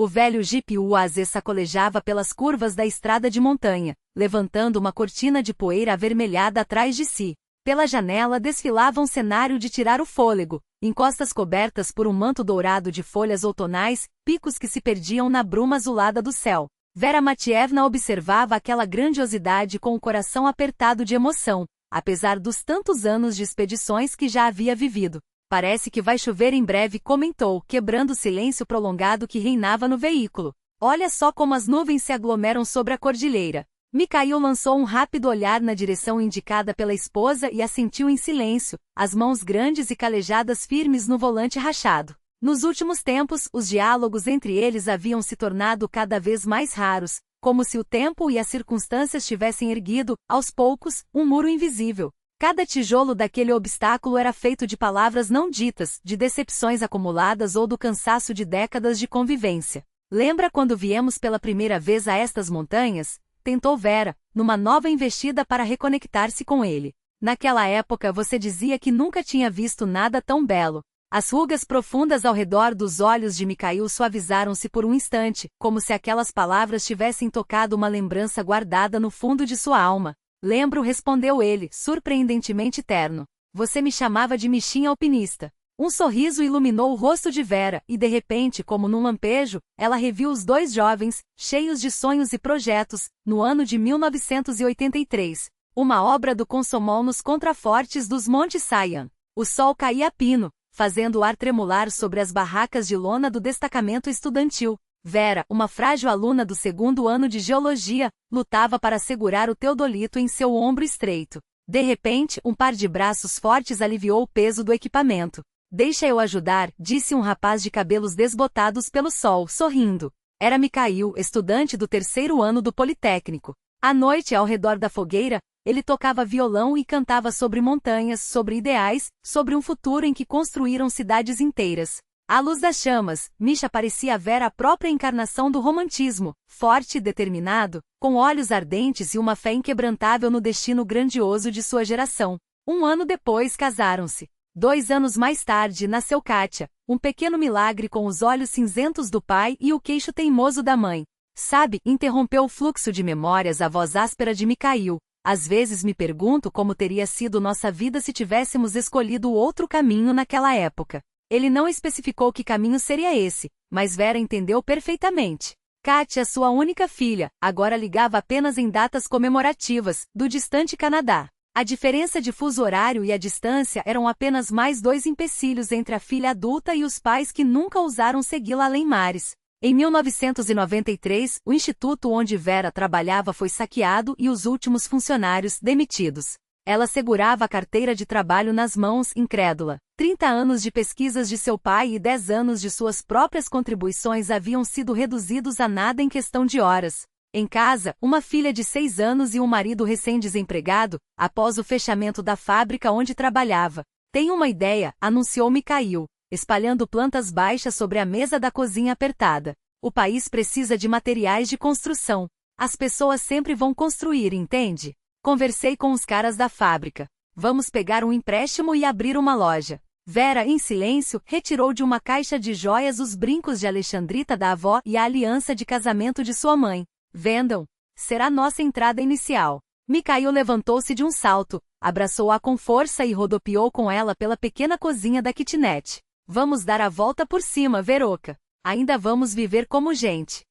O velho Jeep UAZ sacolejava pelas curvas da estrada de montanha, levantando uma cortina de poeira avermelhada atrás de si. Pela janela desfilava um cenário de tirar o fôlego, encostas cobertas por um manto dourado de folhas outonais, picos que se perdiam na bruma azulada do céu. Vera Matievna observava aquela grandiosidade com o coração apertado de emoção, apesar dos tantos anos de expedições que já havia vivido. Parece que vai chover em breve, comentou, quebrando o silêncio prolongado que reinava no veículo. Olha só como as nuvens se aglomeram sobre a cordilheira. Mikhail lançou um rápido olhar na direção indicada pela esposa e assentiu em silêncio, as mãos grandes e calejadas firmes no volante rachado. Nos últimos tempos, os diálogos entre eles haviam se tornado cada vez mais raros, como se o tempo e as circunstâncias tivessem erguido, aos poucos, um muro invisível. Cada tijolo daquele obstáculo era feito de palavras não ditas, de decepções acumuladas ou do cansaço de décadas de convivência. Lembra quando viemos pela primeira vez a estas montanhas? Tentou Vera, numa nova investida para reconectar-se com ele. Naquela época você dizia que nunca tinha visto nada tão belo. As rugas profundas ao redor dos olhos de Mikhail suavizaram-se por um instante, como se aquelas palavras tivessem tocado uma lembrança guardada no fundo de sua alma. Lembro, respondeu ele, surpreendentemente terno. Você me chamava de Michinha alpinista. Um sorriso iluminou o rosto de Vera, e de repente, como num lampejo, ela reviu os dois jovens, cheios de sonhos e projetos, no ano de 1983. Uma obra do Komsomol nos contrafortes dos Montes Sayan. O sol caía a pino, fazendo o ar tremular sobre as barracas de lona do destacamento estudantil. Vera, uma frágil aluna do segundo ano de geologia, lutava para segurar o teodolito em seu ombro estreito. De repente, um par de braços fortes aliviou o peso do equipamento. Deixa eu ajudar, disse um rapaz de cabelos desbotados pelo sol, sorrindo. Era Mikhail, estudante do terceiro ano do Politécnico. À noite, ao redor da fogueira, ele tocava violão e cantava sobre montanhas, sobre ideais, sobre um futuro em que construíram cidades inteiras. À luz das chamas, Misha parecia a Vera a própria encarnação do romantismo, forte e determinado, com olhos ardentes e uma fé inquebrantável no destino grandioso de sua geração. Um ano depois casaram-se. 2 anos mais tarde nasceu Kátia, um pequeno milagre com os olhos cinzentos do pai e o queixo teimoso da mãe. Sabe, interrompeu o fluxo de memórias a voz áspera de Mikhail. Às vezes me pergunto como teria sido nossa vida se tivéssemos escolhido outro caminho naquela época. Ele não especificou que caminho seria esse, mas Vera entendeu perfeitamente. Kátia, sua única filha, agora ligava apenas em datas comemorativas, do distante Canadá. A diferença de fuso horário e a distância eram apenas mais 2 empecilhos entre a filha adulta e os pais que nunca ousaram segui-la além mares. Em 1993, o instituto onde Vera trabalhava foi saqueado e os últimos funcionários demitidos. Ela segurava a carteira de trabalho nas mãos, incrédula. 30 anos de pesquisas de seu pai e 10 anos de suas próprias contribuições haviam sido reduzidos a nada em questão de horas. Em casa, uma filha de 6 anos e um marido recém-desempregado, após o fechamento da fábrica onde trabalhava. Tenho uma ideia, anunciou Mikhail, espalhando plantas baixas sobre a mesa da cozinha apertada. O país precisa de materiais de construção. As pessoas sempre vão construir, entende? Conversei com os caras da fábrica. Vamos pegar um empréstimo e abrir uma loja. Vera, em silêncio, retirou de uma caixa de joias os brincos de Alexandrita da avó e a aliança de casamento de sua mãe. Vendam. Será nossa entrada inicial. Mikhail levantou-se de um salto, abraçou-a com força e rodopiou com ela pela pequena cozinha da kitnet. Vamos dar a volta por cima, Veroca. Ainda vamos viver como gente.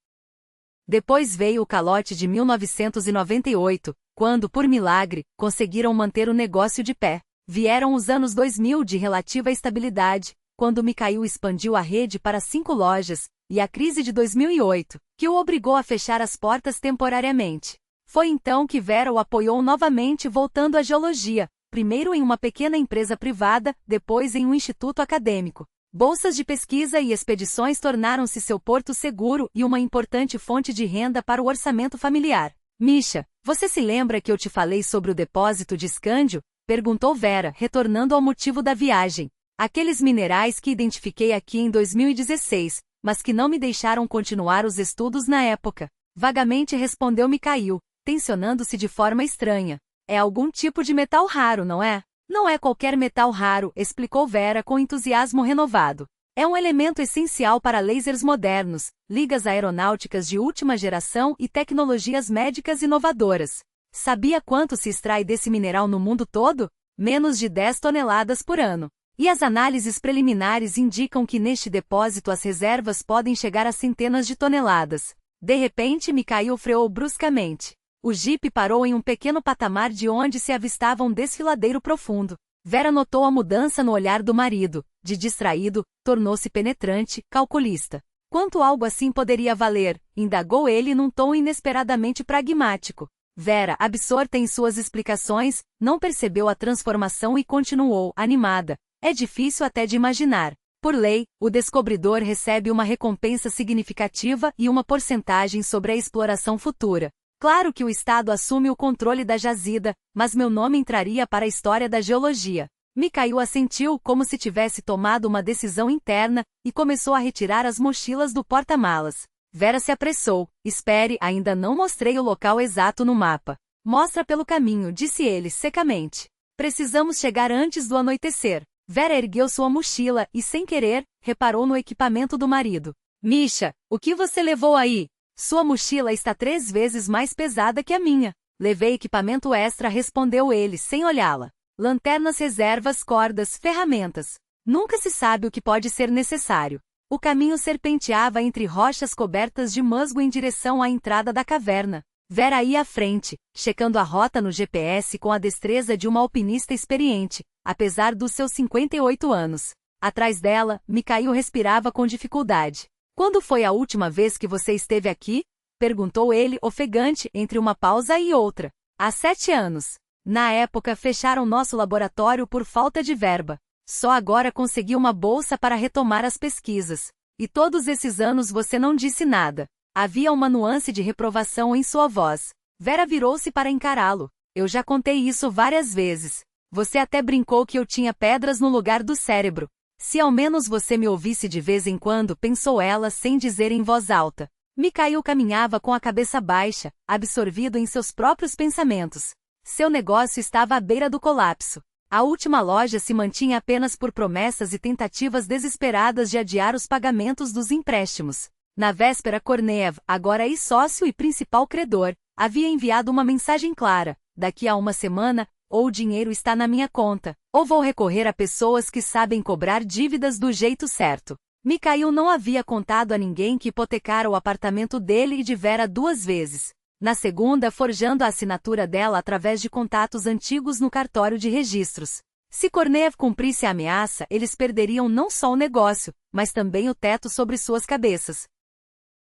Depois veio o calote de 1998, quando, por milagre, conseguiram manter o negócio de pé. Vieram os anos 2000 de relativa estabilidade, quando Mikhail expandiu a rede para 5 lojas, e a crise de 2008, que o obrigou a fechar as portas temporariamente. Foi então que Vera o apoiou novamente voltando à geologia, primeiro em uma pequena empresa privada, depois em um instituto acadêmico. Bolsas de pesquisa e expedições tornaram-se seu porto seguro e uma importante fonte de renda para o orçamento familiar. Misha, você se lembra que eu te falei sobre o depósito de escândio? Perguntou Vera, retornando ao motivo da viagem. Aqueles minerais que identifiquei aqui em 2016, mas que não me deixaram continuar os estudos na época. Vagamente respondeu Mikhail, tensionando-se de forma estranha. É algum tipo de metal raro, não é? Não é qualquer metal raro, explicou Vera com entusiasmo renovado. É um elemento essencial para lasers modernos, ligas aeronáuticas de última geração e tecnologias médicas inovadoras. Sabia quanto se extrai desse mineral no mundo todo? Menos de 10 toneladas por ano. E as análises preliminares indicam que neste depósito as reservas podem chegar a centenas de toneladas. De repente, Mikhail freou bruscamente. O jipe parou em um pequeno patamar de onde se avistava um desfiladeiro profundo. Vera notou a mudança no olhar do marido. De distraído, tornou-se penetrante, calculista. Quanto algo assim poderia valer? Indagou ele num tom inesperadamente pragmático. Vera, absorta em suas explicações, não percebeu a transformação e continuou, animada. É difícil até de imaginar. Por lei, o descobridor recebe uma recompensa significativa e uma porcentagem sobre a exploração futura. Claro que o Estado assume o controle da jazida, mas meu nome entraria para a história da geologia. Mikhail assentiu como se tivesse tomado uma decisão interna e começou a retirar as mochilas do porta-malas. Vera se apressou. Espere, ainda não mostrei o local exato no mapa. Mostra pelo caminho, disse ele secamente. Precisamos chegar antes do anoitecer. Vera ergueu sua mochila e, sem querer, reparou no equipamento do marido. Misha, o que você levou aí? Sua mochila está 3 vezes mais pesada que a minha. Levei equipamento extra, respondeu ele, sem olhá-la. Lanternas, reservas, cordas, ferramentas. Nunca se sabe o que pode ser necessário. O caminho serpenteava entre rochas cobertas de musgo em direção à entrada da caverna. Vera ia à frente, checando a rota no GPS com a destreza de uma alpinista experiente, apesar dos seus 58 anos. Atrás dela, Mikhail respirava com dificuldade. Quando foi a última vez que você esteve aqui? Perguntou ele, ofegante, entre uma pausa e outra. Há 7 anos. Na época fecharam nosso laboratório por falta de verba. Só agora consegui uma bolsa para retomar as pesquisas. E todos esses anos você não disse nada. Havia uma nuance de reprovação em sua voz. Vera virou-se para encará-lo. Eu já contei isso várias vezes. Você até brincou que eu tinha pedras no lugar do cérebro. Se ao menos você me ouvisse de vez em quando, pensou ela sem dizer em voz alta. Mikhail caminhava com a cabeça baixa, absorvido em seus próprios pensamentos. Seu negócio estava à beira do colapso. A última loja se mantinha apenas por promessas e tentativas desesperadas de adiar os pagamentos dos empréstimos. Na véspera, Korneev, agora ex-sócio e principal credor, havia enviado uma mensagem clara. Daqui a uma semana, ou o dinheiro está na minha conta, ou vou recorrer a pessoas que sabem cobrar dívidas do jeito certo. Mikhail não havia contado a ninguém que hipotecara o apartamento dele e de Vera 2 vezes. Na segunda, forjando a assinatura dela através de contatos antigos no cartório de registros. Se Korneev cumprisse a ameaça, eles perderiam não só o negócio, mas também o teto sobre suas cabeças.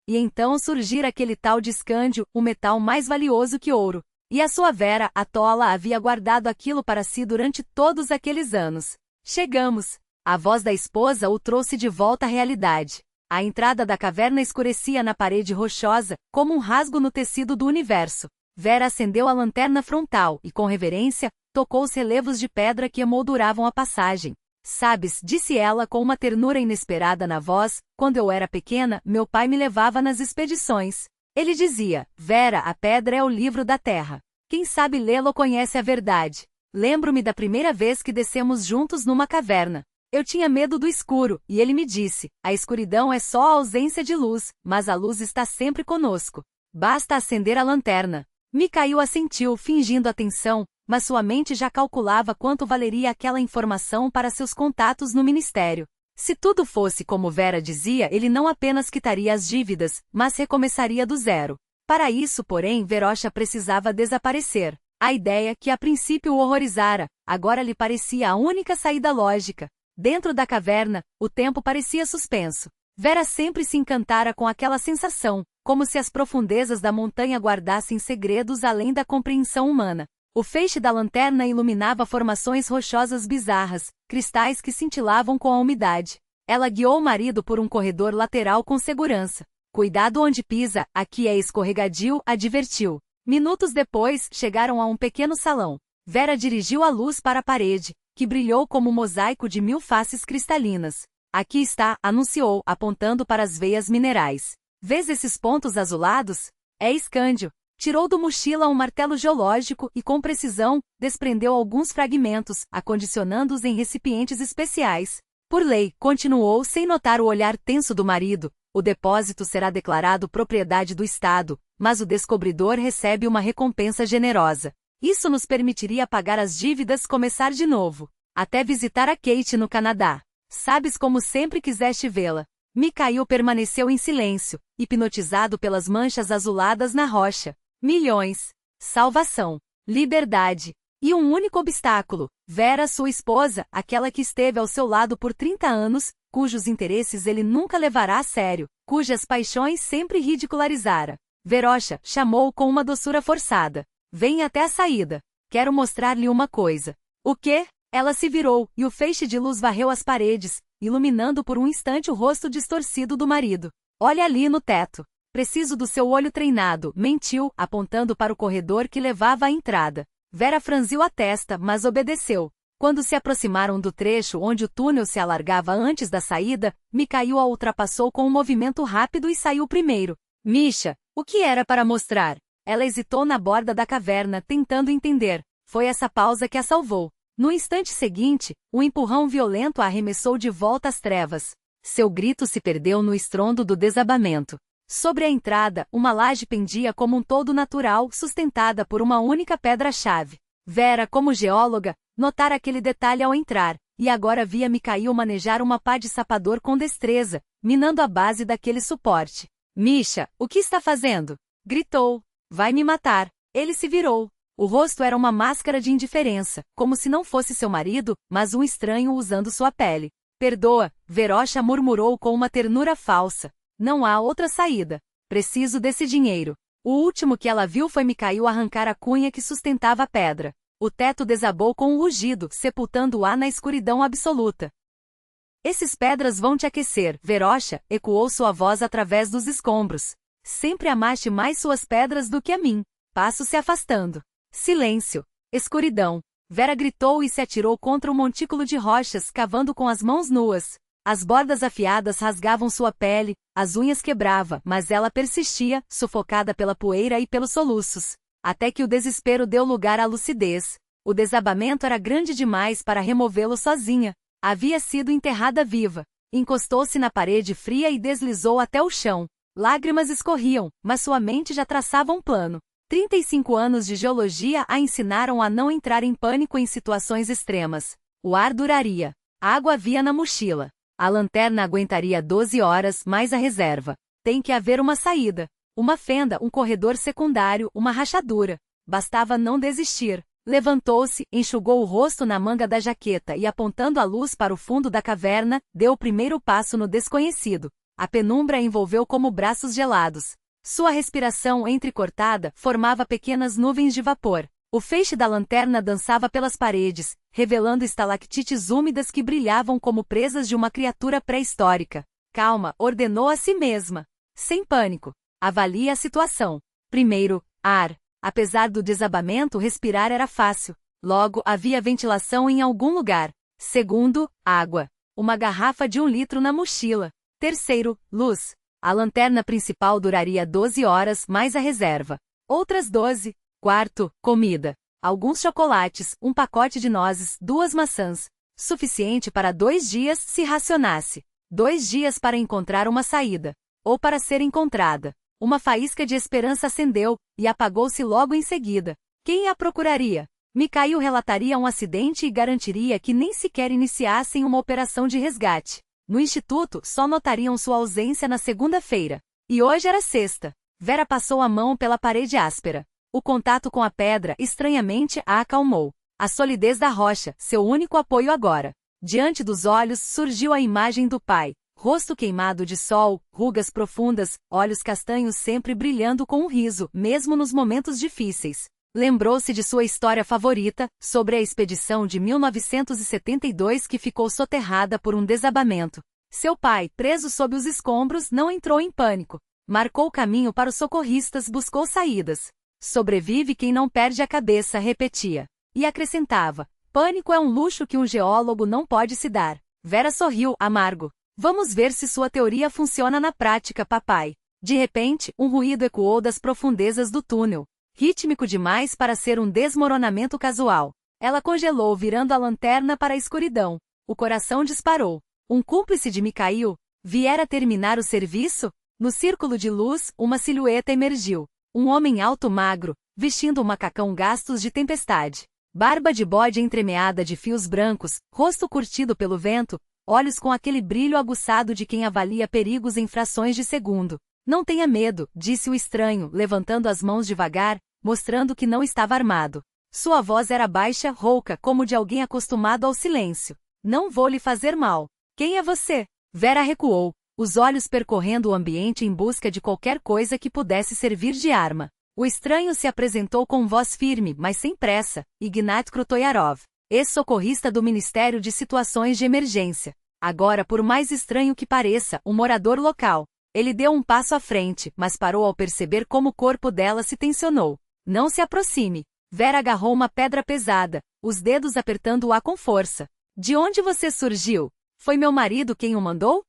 E então surgira aquele tal de escândio, o metal mais valioso que ouro. E a sua Vera, a tola, havia guardado aquilo para si durante todos aqueles anos. Chegamos. A voz da esposa o trouxe de volta à realidade. A entrada da caverna escurecia na parede rochosa, como um rasgo no tecido do universo. Vera acendeu a lanterna frontal e, com reverência, tocou os relevos de pedra que emolduravam a passagem. Sabes, disse ela com uma ternura inesperada na voz, quando eu era pequena, meu pai me levava nas expedições. Ele dizia, Vera, a pedra é o livro da terra. Quem sabe lê-lo conhece a verdade. Lembro-me da primeira vez que descemos juntos numa caverna. Eu tinha medo do escuro, e ele me disse, a escuridão é só a ausência de luz, mas a luz está sempre conosco. Basta acender a lanterna. Mikhail assentiu, fingindo atenção, mas sua mente já calculava quanto valeria aquela informação para seus contatos no ministério. Se tudo fosse como Vera dizia, ele não apenas quitaria as dívidas, mas recomeçaria do zero. Para isso, porém, Verocha precisava desaparecer. A ideia, que a princípio o horrorizara, agora lhe parecia a única saída lógica. Dentro da caverna, o tempo parecia suspenso. Vera sempre se encantara com aquela sensação, como se as profundezas da montanha guardassem segredos além da compreensão humana. O feixe da lanterna iluminava formações rochosas bizarras, cristais que cintilavam com a umidade. Ela guiou o marido por um corredor lateral com segurança. Cuidado onde pisa, aqui é escorregadio, advertiu. Minutos depois, chegaram a um pequeno salão. Vera dirigiu a luz para a parede, que brilhou como um mosaico de 1000 faces cristalinas. Aqui está, anunciou, apontando para as veias minerais. Vês esses pontos azulados? É escândio. Tirou do mochila um martelo geológico e, com precisão, desprendeu alguns fragmentos, acondicionando-os em recipientes especiais. Por lei, continuou sem notar o olhar tenso do marido, o depósito será declarado propriedade do Estado, mas o descobridor recebe uma recompensa generosa. Isso nos permitiria pagar as dívidas e começar de novo. Até visitar a Kate no Canadá. Sabes como sempre quiseste vê-la. Mikhail permaneceu em silêncio, hipnotizado pelas manchas azuladas na rocha. Milhões. Salvação. Liberdade. E um único obstáculo. Vera, sua esposa, aquela que esteve ao seu lado por 30 anos, cujos interesses ele nunca levará a sério, cujas paixões sempre ridicularizara. Verocha chamou com uma doçura forçada. Venha até a saída. Quero mostrar-lhe uma coisa. O quê? Ela se virou, e o feixe de luz varreu as paredes, iluminando por um instante o rosto distorcido do marido. Olha ali no teto. Preciso do seu olho treinado, mentiu, apontando para o corredor que levava à entrada. Vera franziu a testa, mas obedeceu. Quando se aproximaram do trecho onde o túnel se alargava antes da saída, Mikhail a ultrapassou com um movimento rápido e saiu primeiro. Misha, o que era para mostrar? Ela hesitou na borda da caverna, tentando entender. Foi essa pausa que a salvou. No instante seguinte, um empurrão violento a arremessou de volta às trevas. Seu grito se perdeu no estrondo do desabamento. Sobre a entrada, uma laje pendia como um todo natural, sustentada por uma única pedra-chave. Vera, como geóloga, notara aquele detalhe ao entrar, e agora via Mikhail manejar uma pá de sapador com destreza, minando a base daquele suporte. Misha, o que está fazendo? Gritou. Vai me matar. Ele se virou. O rosto era uma máscara de indiferença, como se não fosse seu marido, mas um estranho usando sua pele. Perdoa, Verocha murmurou com uma ternura falsa. Não há outra saída. Preciso desse dinheiro. O último que ela viu foi Mikhail arrancar a cunha que sustentava a pedra. O teto desabou com um rugido, sepultando-a na escuridão absoluta. Esses pedras vão te aquecer, Verocha, ecoou sua voz através dos escombros. Sempre amaste mais suas pedras do que a mim. Passo se afastando. Silêncio. Escuridão. Vera gritou e se atirou contra o montículo de rochas, cavando com as mãos nuas. As bordas afiadas rasgavam sua pele, as unhas quebrava, mas ela persistia, sufocada pela poeira e pelos soluços. Até que o desespero deu lugar à lucidez. O desabamento era grande demais para removê-lo sozinha. Havia sido enterrada viva. Encostou-se na parede fria e deslizou até o chão. Lágrimas escorriam, mas sua mente já traçava um plano. 35 anos de geologia a ensinaram a não entrar em pânico em situações extremas. O ar duraria. Água havia na mochila. A lanterna aguentaria 12 horas, mais a reserva. Tem que haver uma saída. Uma fenda, um corredor secundário, uma rachadura. Bastava não desistir. Levantou-se, enxugou o rosto na manga da jaqueta e, apontando a luz para o fundo da caverna, deu o primeiro passo no desconhecido. A penumbra a envolveu como braços gelados. Sua respiração entrecortada formava pequenas nuvens de vapor. O feixe da lanterna dançava pelas paredes, revelando estalactites úmidas que brilhavam como presas de uma criatura pré-histórica. Calma, ordenou a si mesma. Sem pânico. Avalie a situação. Primeiro, ar. Apesar do desabamento, respirar era fácil. Logo, havia ventilação em algum lugar. Segundo, água. Uma garrafa de 1 litro na mochila. Terceiro, luz. A lanterna principal duraria 12 horas, mais a reserva. Outras 12. Quarto, comida. Alguns chocolates, um pacote de nozes, 2 maçãs. Suficiente para 2 dias se racionasse. 2 dias para encontrar uma saída. Ou para ser encontrada. Uma faísca de esperança acendeu, e apagou-se logo em seguida. Quem a procuraria? Mikhail relataria um acidente e garantiria que nem sequer iniciassem uma operação de resgate. No instituto, só notariam sua ausência na segunda-feira. E hoje era sexta. Vera passou a mão pela parede áspera. O contato com a pedra, estranhamente, a acalmou. A solidez da rocha, seu único apoio agora. Diante dos olhos surgiu a imagem do pai. Rosto queimado de sol, rugas profundas, olhos castanhos sempre brilhando com um riso, mesmo nos momentos difíceis. Lembrou-se de sua história favorita, sobre a expedição de 1972 que ficou soterrada por um desabamento. Seu pai, preso sob os escombros, não entrou em pânico. Marcou caminho para os socorristas, buscou saídas. Sobrevive quem não perde a cabeça, repetia. E acrescentava, pânico é um luxo que um geólogo não pode se dar. Vera sorriu, amargo. Vamos ver se sua teoria funciona na prática, papai. De repente, um ruído ecoou das profundezas do túnel. Rítmico demais para ser um desmoronamento casual. Ela congelou, virando a lanterna para a escuridão. O coração disparou. Um cúmplice de Mikhail? Viera terminar o serviço? No círculo de luz, uma silhueta emergiu. Um homem alto magro, vestindo um macacão gastos de tempestade. Barba de bode entremeada de fios brancos, rosto curtido pelo vento, olhos com aquele brilho aguçado de quem avalia perigos em frações de segundo. Não tenha medo, disse o estranho, levantando as mãos devagar, mostrando que não estava armado. Sua voz era baixa, rouca, como de alguém acostumado ao silêncio. Não vou lhe fazer mal. Quem é você? Vera recuou, os olhos percorrendo o ambiente em busca de qualquer coisa que pudesse servir de arma. O estranho se apresentou com voz firme, mas sem pressa. Ignat Krutoyarov, ex-socorrista do Ministério de Situações de Emergência. Agora, por mais estranho que pareça, um morador local. Ele deu um passo à frente, mas parou ao perceber como o corpo dela se tensionou. Não se aproxime. Vera agarrou uma pedra pesada, os dedos apertando-a com força. De onde você surgiu? Foi meu marido quem o mandou?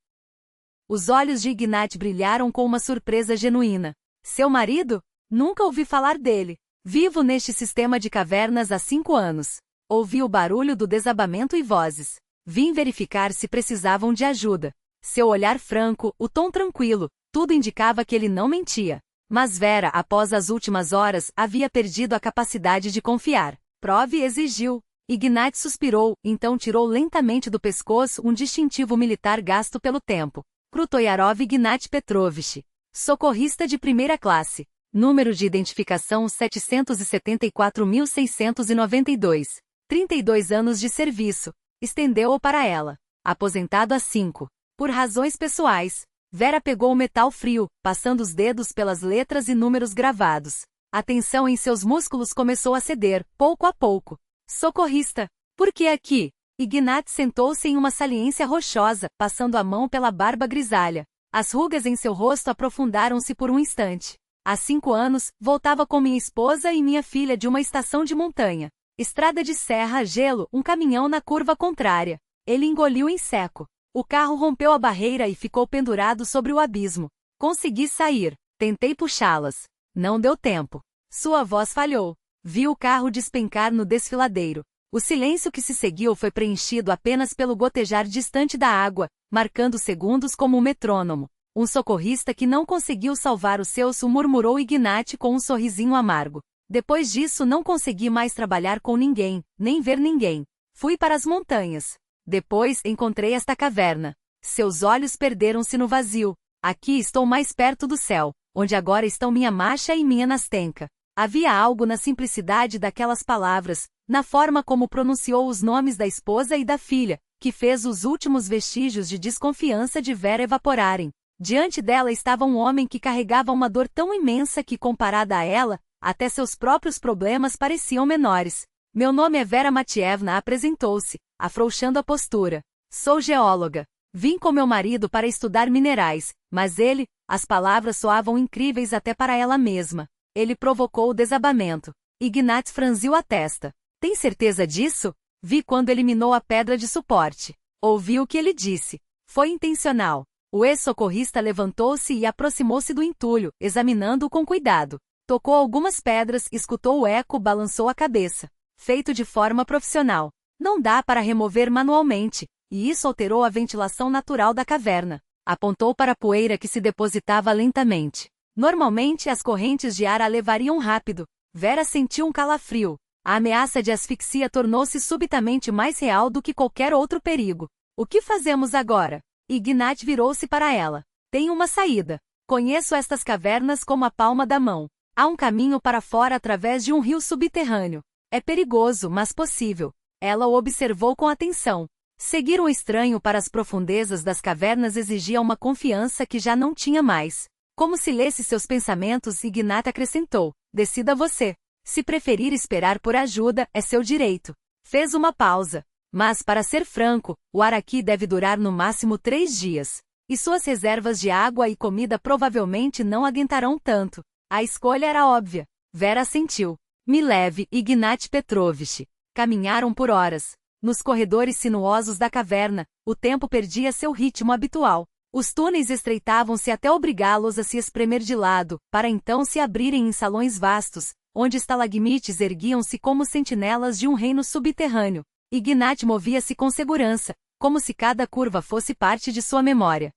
Os olhos de Ignat brilharam com uma surpresa genuína. Seu marido? Nunca ouvi falar dele. Vivo neste sistema de cavernas há 5 anos. Ouvi o barulho do desabamento e vozes. Vim verificar se precisavam de ajuda. Seu olhar franco, o tom tranquilo, tudo indicava que ele não mentia. Mas Vera, após as últimas horas, havia perdido a capacidade de confiar. Prove exigiu. Ignat suspirou, então tirou lentamente do pescoço um distintivo militar gasto pelo tempo. Krutoyarov Ignat Petrovich. Socorrista de primeira classe. Número de identificação 774.692. 32 anos de serviço. Estendeu-o para ela. Aposentado há 5. Por razões pessoais. Vera pegou o metal frio, passando os dedos pelas letras e números gravados. A tensão em seus músculos começou a ceder, pouco a pouco. Socorrista. Por que aqui? Ignat sentou-se em uma saliência rochosa, passando a mão pela barba grisalha. As rugas em seu rosto aprofundaram-se por um instante. Há 5 anos, voltava com minha esposa e minha filha de uma estação de montanha. Estrada de serra, gelo, um caminhão na curva contrária. Ele engoliu em seco. O carro rompeu a barreira e ficou pendurado sobre o abismo. Consegui sair. Tentei puxá-las. Não deu tempo. Sua voz falhou. Vi o carro despencar no desfiladeiro. O silêncio que se seguiu foi preenchido apenas pelo gotejar distante da água, marcando segundos como um metrônomo. Um socorrista que não conseguiu salvar os seus, murmurou Ignat com um sorrisinho amargo. Depois disso não consegui mais trabalhar com ninguém, nem ver ninguém. Fui para as montanhas. Depois encontrei esta caverna. Seus olhos perderam-se no vazio. Aqui estou mais perto do céu, onde agora estão minha Masha e minha Nastenka. Havia algo na simplicidade daquelas palavras, na forma como pronunciou os nomes da esposa e da filha, que fez os últimos vestígios de desconfiança de Vera evaporarem. Diante dela estava um homem que carregava uma dor tão imensa que, comparada a ela, até seus próprios problemas pareciam menores. Meu nome é Vera Matievna, apresentou-se, afrouxando a postura. Sou geóloga. Vim com meu marido para estudar minerais, mas as palavras soavam incríveis até para ela mesma. Ele provocou o desabamento. Ignat franziu a testa. Tem certeza disso? Vi quando eliminou a pedra de suporte. Ouvi o que ele disse. Foi intencional. O ex-socorrista levantou-se e aproximou-se do entulho, examinando-o com cuidado. Tocou algumas pedras, escutou o eco, balançou a cabeça. Feito de forma profissional. Não dá para remover manualmente, e isso alterou a ventilação natural da caverna. Apontou para a poeira que se depositava lentamente. Normalmente as correntes de ar a levariam rápido. Vera sentiu um calafrio. A ameaça de asfixia tornou-se subitamente mais real do que qualquer outro perigo. O que fazemos agora? Ignat virou-se para ela. Tem uma saída. Conheço estas cavernas como a palma da mão. Há um caminho para fora através de um rio subterrâneo. É perigoso, mas possível. Ela o observou com atenção. Seguir um estranho para as profundezas das cavernas exigia uma confiança que já não tinha mais. Como se lesse seus pensamentos, Ignat acrescentou. Decida você. Se preferir esperar por ajuda, é seu direito. Fez uma pausa. Mas, para ser franco, o ar aqui deve durar no máximo 3 dias. E suas reservas de água e comida provavelmente não aguentarão tanto. A escolha era óbvia. Vera assentiu. Me leve, Ignat Petrovich. Caminharam por horas. Nos corredores sinuosos da caverna, o tempo perdia seu ritmo habitual. Os túneis estreitavam-se até obrigá-los a se espremer de lado, para então se abrirem em salões vastos, onde estalagmites erguiam-se como sentinelas de um reino subterrâneo. Ignat movia-se com segurança, como se cada curva fosse parte de sua memória.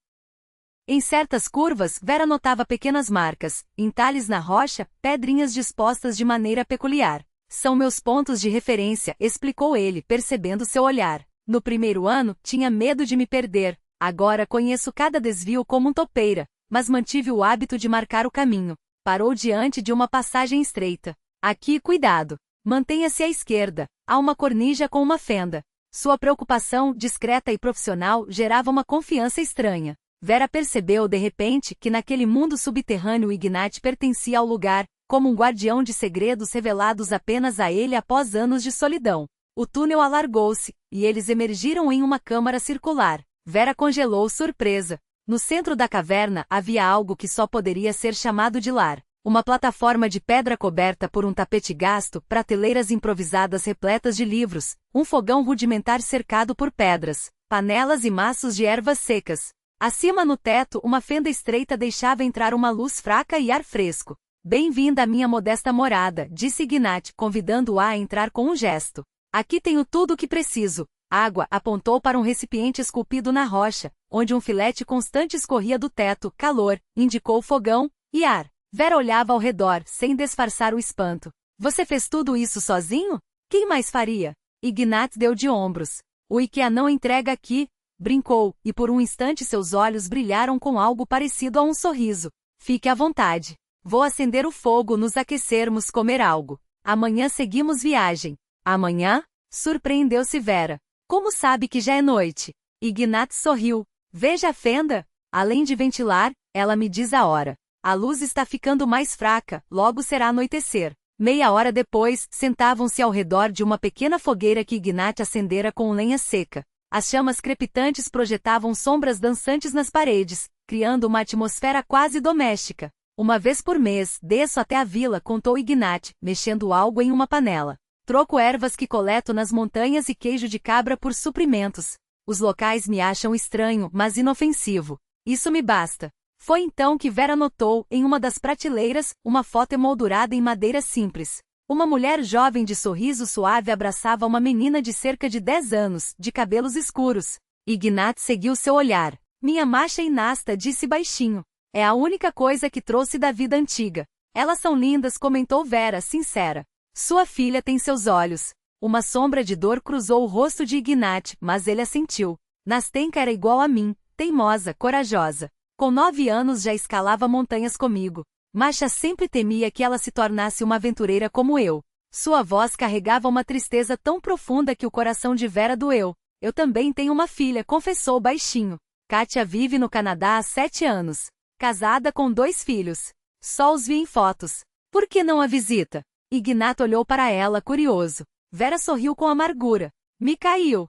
Em certas curvas, Vera notava pequenas marcas, entalhes na rocha, pedrinhas dispostas de maneira peculiar. São meus pontos de referência, explicou ele, percebendo seu olhar. No primeiro ano, tinha medo de me perder. Agora conheço cada desvio como um topeira, mas mantive o hábito de marcar o caminho. Parou diante de uma passagem estreita. Aqui, cuidado. Mantenha-se à esquerda. Há uma cornija com uma fenda. Sua preocupação, discreta e profissional, gerava uma confiança estranha. Vera percebeu de repente que naquele mundo subterrâneo Ignat pertencia ao lugar, como um guardião de segredos revelados apenas a ele após anos de solidão. O túnel alargou-se, e eles emergiram em uma câmara circular. Vera congelou surpresa. No centro da caverna havia algo que só poderia ser chamado de lar. Uma plataforma de pedra coberta por um tapete gasto, prateleiras improvisadas repletas de livros, um fogão rudimentar cercado por pedras, panelas e maços de ervas secas. Acima no teto, uma fenda estreita deixava entrar uma luz fraca e ar fresco. Bem-vinda à minha modesta morada, disse Ignat, convidando-a a entrar com um gesto. Aqui tenho tudo o que preciso. Água, apontou para um recipiente esculpido na rocha, onde um filete constante escorria do teto. Calor, indicou o fogão, e ar. Vera olhava ao redor, sem disfarçar o espanto. Você fez tudo isso sozinho? Quem mais faria? Ignat deu de ombros. O IKEA não entrega aqui, brincou, e por um instante seus olhos brilharam com algo parecido a um sorriso. Fique à vontade. Vou acender o fogo, nos aquecermos, comer algo. Amanhã seguimos viagem. Amanhã? Surpreendeu-se Vera. Como sabe que já é noite? Ignat sorriu. Veja a fenda. Além de ventilar, ela me diz a hora. A luz está ficando mais fraca, logo será anoitecer. Meia hora depois, sentavam-se ao redor de uma pequena fogueira que Ignat acendera com lenha seca. As chamas crepitantes projetavam sombras dançantes nas paredes, criando uma atmosfera quase doméstica. Uma vez por mês, desço até a vila, contou Ignat, mexendo algo em uma panela. Troco ervas que coleto nas montanhas e queijo de cabra por suprimentos. Os locais me acham estranho, mas inofensivo. Isso me basta. Foi então que Vera notou, em uma das prateleiras, uma foto emoldurada em madeira simples. Uma mulher jovem de sorriso suave abraçava uma menina de cerca de 10 anos, de cabelos escuros. Ignat seguiu seu olhar. Minha macha inasta, disse baixinho. É a única coisa que trouxe da vida antiga. Elas são lindas, comentou Vera, sincera. Sua filha tem seus olhos. Uma sombra de dor cruzou o rosto de Ignat, mas ele assentiu. Nastenka era igual a mim, teimosa, corajosa. Com 9 anos já escalava montanhas comigo. Masha sempre temia que ela se tornasse uma aventureira como eu. Sua voz carregava uma tristeza tão profunda que o coração de Vera doeu. Eu também tenho uma filha, confessou baixinho. Katia vive no Canadá há 7 anos. Casada com 2 filhos. Só os vi em fotos. Por que não a visita? Ignat olhou para ela, curioso. Vera sorriu com amargura. Mikhail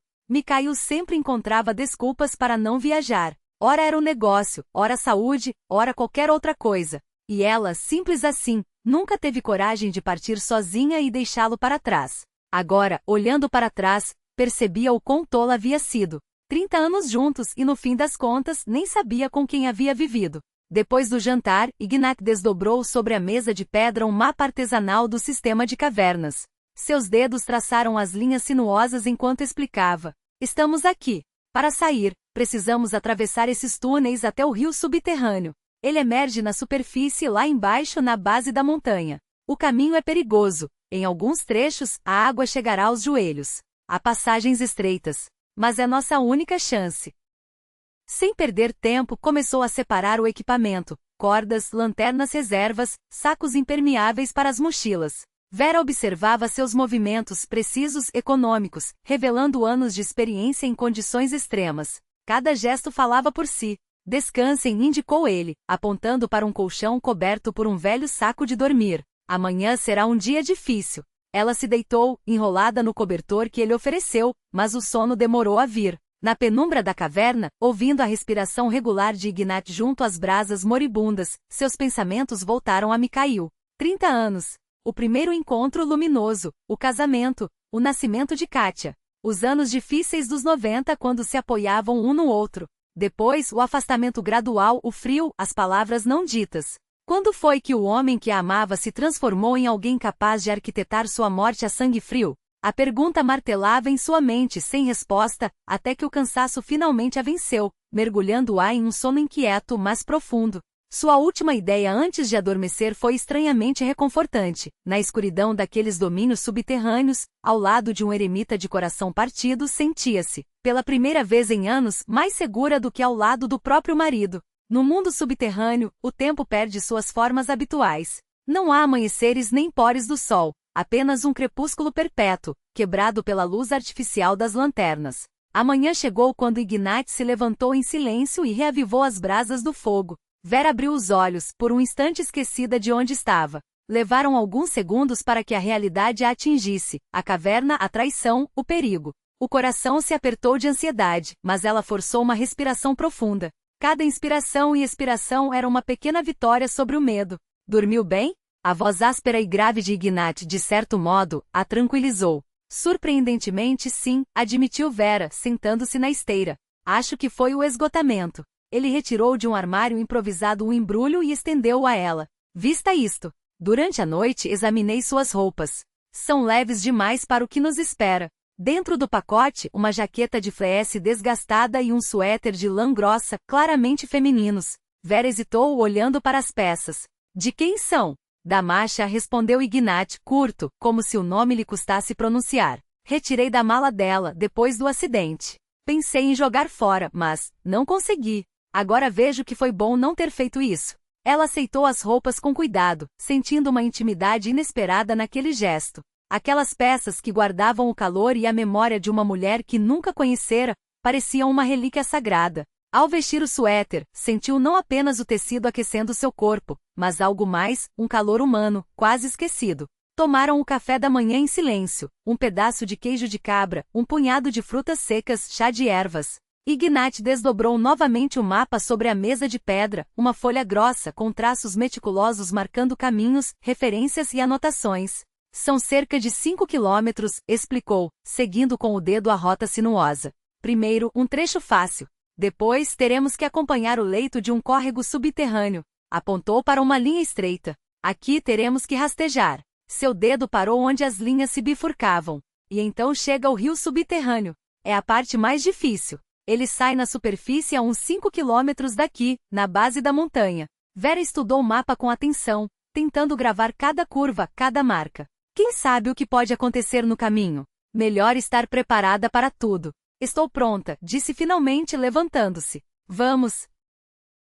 sempre encontrava desculpas para não viajar. Ora era um negócio, ora saúde, ora qualquer outra coisa. E ela, simples assim, nunca teve coragem de partir sozinha e deixá-lo para trás. Agora, olhando para trás, percebia o quão tola havia sido. 30 anos juntos e no fim das contas, nem sabia com quem havia vivido. Depois do jantar, Ignat desdobrou sobre a mesa de pedra um mapa artesanal do sistema de cavernas. Seus dedos traçaram as linhas sinuosas enquanto explicava. Estamos aqui. Para sair, precisamos atravessar esses túneis até o rio subterrâneo. Ele emerge na superfície lá embaixo na base da montanha. O caminho é perigoso. Em alguns trechos, a água chegará aos joelhos. Há passagens estreitas. Mas é nossa única chance. Sem perder tempo, começou a separar o equipamento, cordas, lanternas reservas, sacos impermeáveis para as mochilas. Vera observava seus movimentos precisos, econômicos, revelando anos de experiência em condições extremas. Cada gesto falava por si. Descansem, indicou ele, apontando para um colchão coberto por um velho saco de dormir. Amanhã será um dia difícil. Ela se deitou, enrolada no cobertor que ele ofereceu, mas o sono demorou a vir. Na penumbra da caverna, ouvindo a respiração regular de Ignat junto às brasas moribundas, seus pensamentos voltaram a Mikhail. 30 anos. O primeiro encontro luminoso, o casamento, o nascimento de Katia. Os anos difíceis dos 90 quando se apoiavam um no outro. Depois, o afastamento gradual, o frio, as palavras não ditas. Quando foi que o homem que a amava se transformou em alguém capaz de arquitetar sua morte a sangue frio? A pergunta martelava em sua mente sem resposta, até que o cansaço finalmente a venceu, mergulhando-a em um sono inquieto mas profundo. Sua última ideia antes de adormecer foi estranhamente reconfortante. Na escuridão daqueles domínios subterrâneos, ao lado de um eremita de coração partido, sentia-se, pela primeira vez em anos, mais segura do que ao lado do próprio marido. No mundo subterrâneo, o tempo perde suas formas habituais. Não há amanheceres nem pores do sol, apenas um crepúsculo perpétuo, quebrado pela luz artificial das lanternas. A manhã chegou quando Ignat se levantou em silêncio e reavivou as brasas do fogo. Vera abriu os olhos, por um instante esquecida de onde estava. Levaram alguns segundos para que a realidade a atingisse, a caverna, a traição, o perigo. O coração se apertou de ansiedade, mas ela forçou uma respiração profunda. Cada inspiração e expiração era uma pequena vitória sobre o medo. Dormiu bem? A voz áspera e grave de Ignat, de certo modo, a tranquilizou. Surpreendentemente sim, admitiu Vera, sentando-se na esteira. Acho que foi o esgotamento. Ele retirou de um armário improvisado um embrulho e estendeu-o a ela. Vista isto. Durante a noite examinei suas roupas. São leves demais para o que nos espera. Dentro do pacote, uma jaqueta de fleece desgastada e um suéter de lã grossa, claramente femininos. Vera hesitou olhando para as peças. De quem são? Da Masha, respondeu Ignat, curto, como se o nome lhe custasse pronunciar. Retirei da mala dela, depois do acidente. Pensei em jogar fora, mas não consegui. Agora vejo que foi bom não ter feito isso. Ela aceitou as roupas com cuidado, sentindo uma intimidade inesperada naquele gesto. Aquelas peças que guardavam o calor e a memória de uma mulher que nunca conhecera, pareciam uma relíquia sagrada. Ao vestir o suéter, sentiu não apenas o tecido aquecendo seu corpo, mas algo mais, um calor humano, quase esquecido. Tomaram o café da manhã em silêncio, um pedaço de queijo de cabra, um punhado de frutas secas, chá de ervas. Ignat desdobrou novamente o mapa sobre a mesa de pedra, uma folha grossa com traços meticulosos marcando caminhos, referências e anotações. São cerca de 5 quilômetros, explicou, seguindo com o dedo a rota sinuosa. Primeiro, um trecho fácil. Depois, teremos que acompanhar o leito de um córrego subterrâneo. Apontou para uma linha estreita. Aqui teremos que rastejar. Seu dedo parou onde as linhas se bifurcavam. E então chega o rio subterrâneo. É a parte mais difícil. Ele sai na superfície a uns 5 quilômetros daqui, na base da montanha. Vera estudou o mapa com atenção, tentando gravar cada curva, cada marca. Quem sabe o que pode acontecer no caminho? Melhor estar preparada para tudo. Estou pronta, disse finalmente levantando-se. Vamos!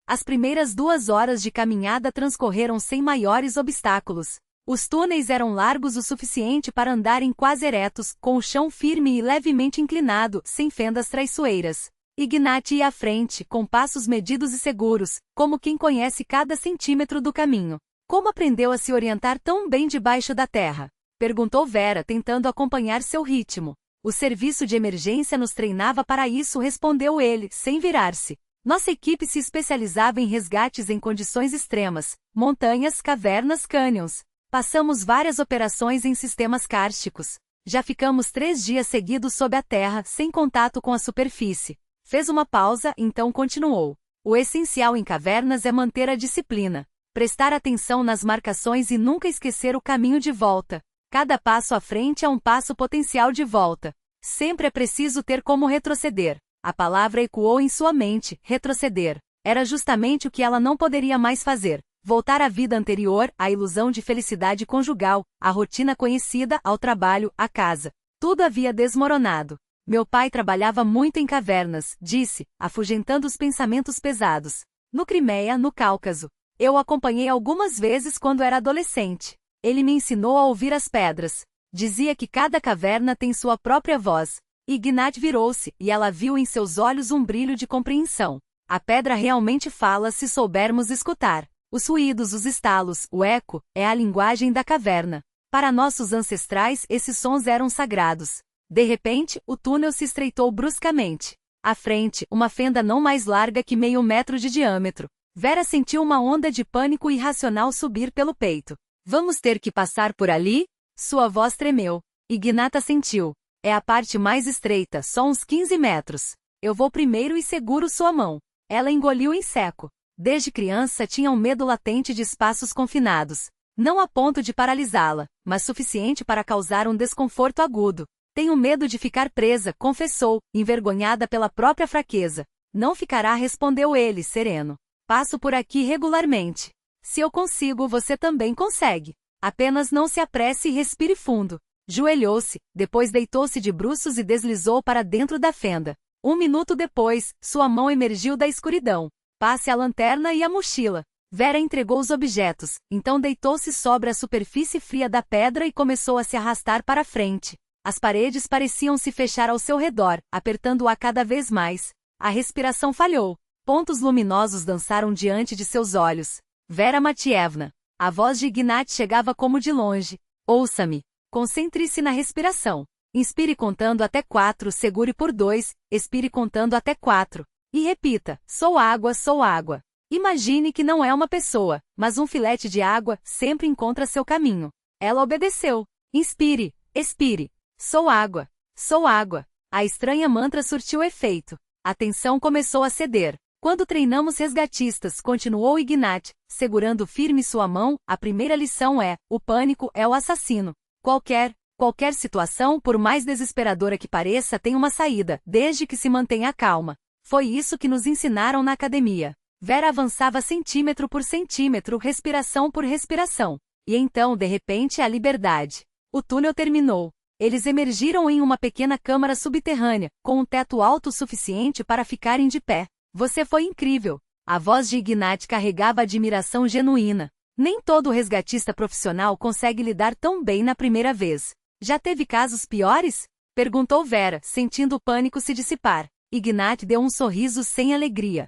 As primeiras 2 horas de caminhada transcorreram sem maiores obstáculos. Os túneis eram largos o suficiente para andarem quase eretos, com o chão firme e levemente inclinado, sem fendas traiçoeiras. Ignat ia à frente, com passos medidos e seguros, como quem conhece cada centímetro do caminho. Como aprendeu a se orientar tão bem debaixo da terra? Perguntou Vera, tentando acompanhar seu ritmo. O serviço de emergência nos treinava para isso, respondeu ele, sem virar-se. Nossa equipe se especializava em resgates em condições extremas, montanhas, cavernas, cânions. Passamos várias operações em sistemas kársticos. Já ficamos 3 dias seguidos sob a terra, sem contato com a superfície. Fez uma pausa, então continuou. O essencial em cavernas é manter a disciplina. Prestar atenção nas marcações e nunca esquecer o caminho de volta. Cada passo à frente é um passo potencial de volta. Sempre é preciso ter como retroceder. A palavra ecoou em sua mente, retroceder. Era justamente o que ela não poderia mais fazer. Voltar à vida anterior, à ilusão de felicidade conjugal, à rotina conhecida, ao trabalho, à casa. Tudo havia desmoronado. Meu pai trabalhava muito em cavernas, disse, afugentando os pensamentos pesados. No Crimeia, no Cáucaso. Eu o acompanhei algumas vezes quando era adolescente. Ele me ensinou a ouvir as pedras. Dizia que cada caverna tem sua própria voz. Ignat virou-se, e ela viu em seus olhos um brilho de compreensão. A pedra realmente fala se soubermos escutar. Os ruídos, os estalos, o eco, é a linguagem da caverna. Para nossos ancestrais, esses sons eram sagrados. De repente, o túnel se estreitou bruscamente. À frente, uma fenda não mais larga que meio metro de diâmetro. Vera sentiu uma onda de pânico irracional subir pelo peito. Vamos ter que passar por ali? Sua voz tremeu. Ignat sentiu. É a parte mais estreita, só uns 15 metros. Eu vou primeiro e seguro sua mão. Ela engoliu em seco. Desde criança tinha um medo latente de espaços confinados. Não a ponto de paralisá-la, mas suficiente para causar um desconforto agudo. Tenho medo de ficar presa, confessou, envergonhada pela própria fraqueza. Não ficará, respondeu ele, sereno. Passo por aqui regularmente. Se eu consigo, você também consegue. Apenas não se apresse e respire fundo. Joelhou-se, depois deitou-se de bruços e deslizou para dentro da fenda. 1 minuto depois, sua mão emergiu da escuridão. Passe a lanterna e a mochila. Vera entregou os objetos, então deitou-se sobre a superfície fria da pedra e começou a se arrastar para frente. As paredes pareciam se fechar ao seu redor, apertando-a cada vez mais. A respiração falhou. Pontos luminosos dançaram diante de seus olhos. Vera Matievna. A voz de Ignat chegava como de longe. Ouça-me. Concentre-se na respiração. Inspire contando até 4, segure por 2, expire contando até 4. E repita, sou água, sou água. Imagine que não é uma pessoa, mas um filete de água sempre encontra seu caminho. Ela obedeceu. Inspire, expire. Sou água, sou água. A estranha mantra surtiu efeito. A tensão começou a ceder. Quando treinamos resgatistas, continuou Ignat, segurando firme sua mão, a primeira lição é, o pânico é o assassino. Qualquer situação, por mais desesperadora que pareça, tem uma saída, desde que se mantenha calma. Foi isso que nos ensinaram na academia. Vera avançava centímetro por centímetro, respiração por respiração. E então, de repente, a liberdade. O túnel terminou. Eles emergiram em uma pequena câmara subterrânea, com um teto alto o suficiente para ficarem de pé. Você foi incrível. A voz de Ignat carregava admiração genuína. Nem todo resgatista profissional consegue lidar tão bem na primeira vez. Já teve casos piores? Perguntou Vera, sentindo o pânico se dissipar. Ignat deu um sorriso sem alegria.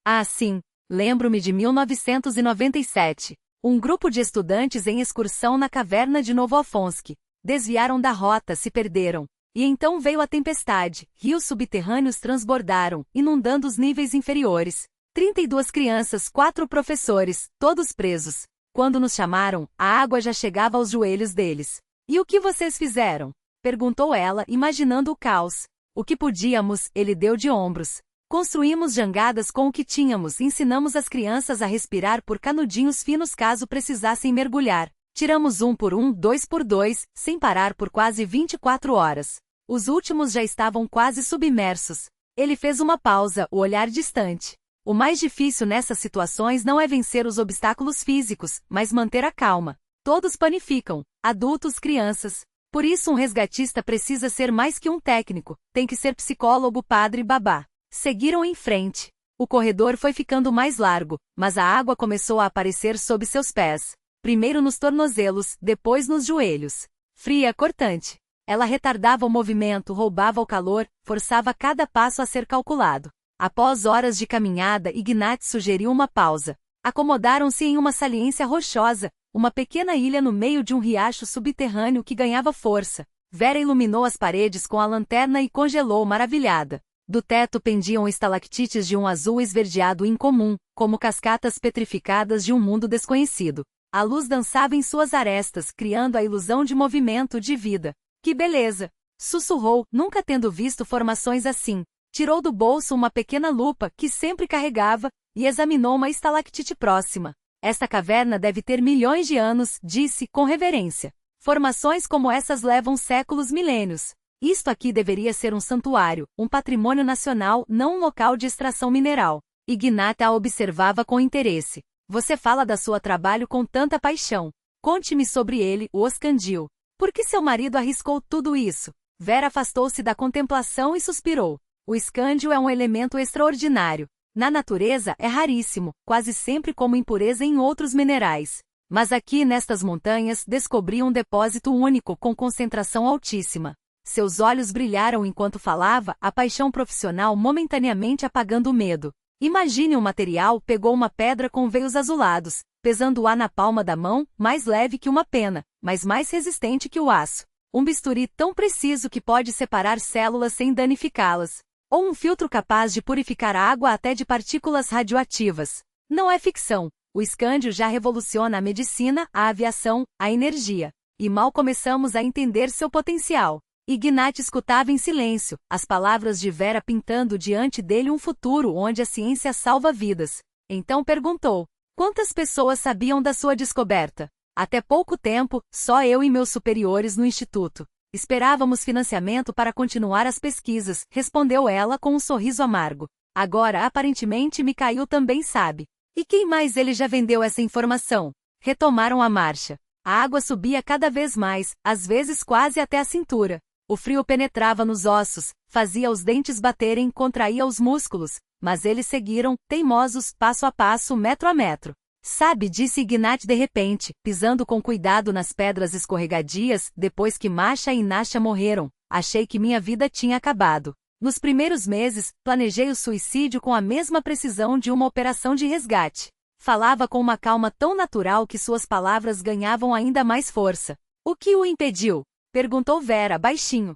Ah, sim. Lembro-me de 1997. Um grupo de estudantes em excursão na caverna de Novoafonsk. Desviaram da rota, se perderam. E então veio a tempestade, rios subterrâneos transbordaram, inundando os níveis inferiores. 32 crianças, 4 professores, todos presos. Quando nos chamaram, a água já chegava aos joelhos deles. E o que vocês fizeram? Perguntou ela, imaginando o caos. O que podíamos, ele deu de ombros. Construímos jangadas com o que tínhamos, ensinamos as crianças a respirar por canudinhos finos caso precisassem mergulhar. Tiramos 1 por 1, 2 por 2, sem parar por quase 24 horas. Os últimos já estavam quase submersos. Ele fez uma pausa, o olhar distante. O mais difícil nessas situações não é vencer os obstáculos físicos, mas manter a calma. Todos panificam, adultos, crianças. Por isso um resgatista precisa ser mais que um técnico, tem que ser psicólogo, padre, babá. Seguiram em frente. O corredor foi ficando mais largo, mas a água começou a aparecer sob seus pés. Primeiro nos tornozelos, depois nos joelhos. Fria, cortante. Ela retardava o movimento, roubava o calor, forçava cada passo a ser calculado. Após horas de caminhada, Ignat sugeriu uma pausa. Acomodaram-se em uma saliência rochosa, uma pequena ilha no meio de um riacho subterrâneo que ganhava força. Vera iluminou as paredes com a lanterna e congelou maravilhada. Do teto pendiam estalactites de um azul esverdeado incomum, como cascatas petrificadas de um mundo desconhecido. A luz dançava em suas arestas, criando a ilusão de movimento, de vida. Que beleza! Sussurrou, nunca tendo visto formações assim. Tirou do bolso uma pequena lupa, que sempre carregava, e examinou uma estalactite próxima. Esta caverna deve ter milhões de anos, disse, com reverência. Formações como essas levam séculos, milênios. Isto aqui deveria ser um santuário, um patrimônio nacional, não um local de extração mineral. Ignat a observava com interesse. Você fala da sua trabalho com tanta paixão. Conte-me sobre ele, o Oscandil. Por que seu marido arriscou tudo isso? Vera afastou-se da contemplação e suspirou. O escândio é um elemento extraordinário. Na natureza é raríssimo, quase sempre como impureza em outros minerais. Mas aqui nestas montanhas descobri um depósito único com concentração altíssima. Seus olhos brilharam enquanto falava, a paixão profissional momentaneamente apagando o medo. Imagine um material, pegou uma pedra com veios azulados, pesando-a na palma da mão, mais leve que uma pena, mas mais resistente que o aço. Um bisturi tão preciso que pode separar células sem danificá-las. Ou um filtro capaz de purificar a água até de partículas radioativas. Não é ficção. O escândio já revoluciona a medicina, a aviação, a energia. E mal começamos a entender seu potencial. Ignat escutava em silêncio, as palavras de Vera pintando diante dele um futuro onde a ciência salva vidas. Então perguntou: Quantas pessoas sabiam da sua descoberta? Até pouco tempo, só eu e meus superiores no instituto. Esperávamos financiamento para continuar as pesquisas, respondeu ela com um sorriso amargo. Agora aparentemente me caiu também, sabe? E quem mais ele já vendeu essa informação? Retomaram a marcha. A água subia cada vez mais, às vezes quase até a cintura. O frio penetrava nos ossos, fazia os dentes baterem, contraía os músculos, mas eles seguiram, teimosos, passo a passo, metro a metro. Sabe, disse Ignat de repente, pisando com cuidado nas pedras escorregadias, depois que Masha e Nasha morreram, achei que minha vida tinha acabado. Nos primeiros meses, planejei o suicídio com a mesma precisão de uma operação de resgate. Falava com uma calma tão natural que suas palavras ganhavam ainda mais força. O que o impediu? Perguntou Vera, baixinho.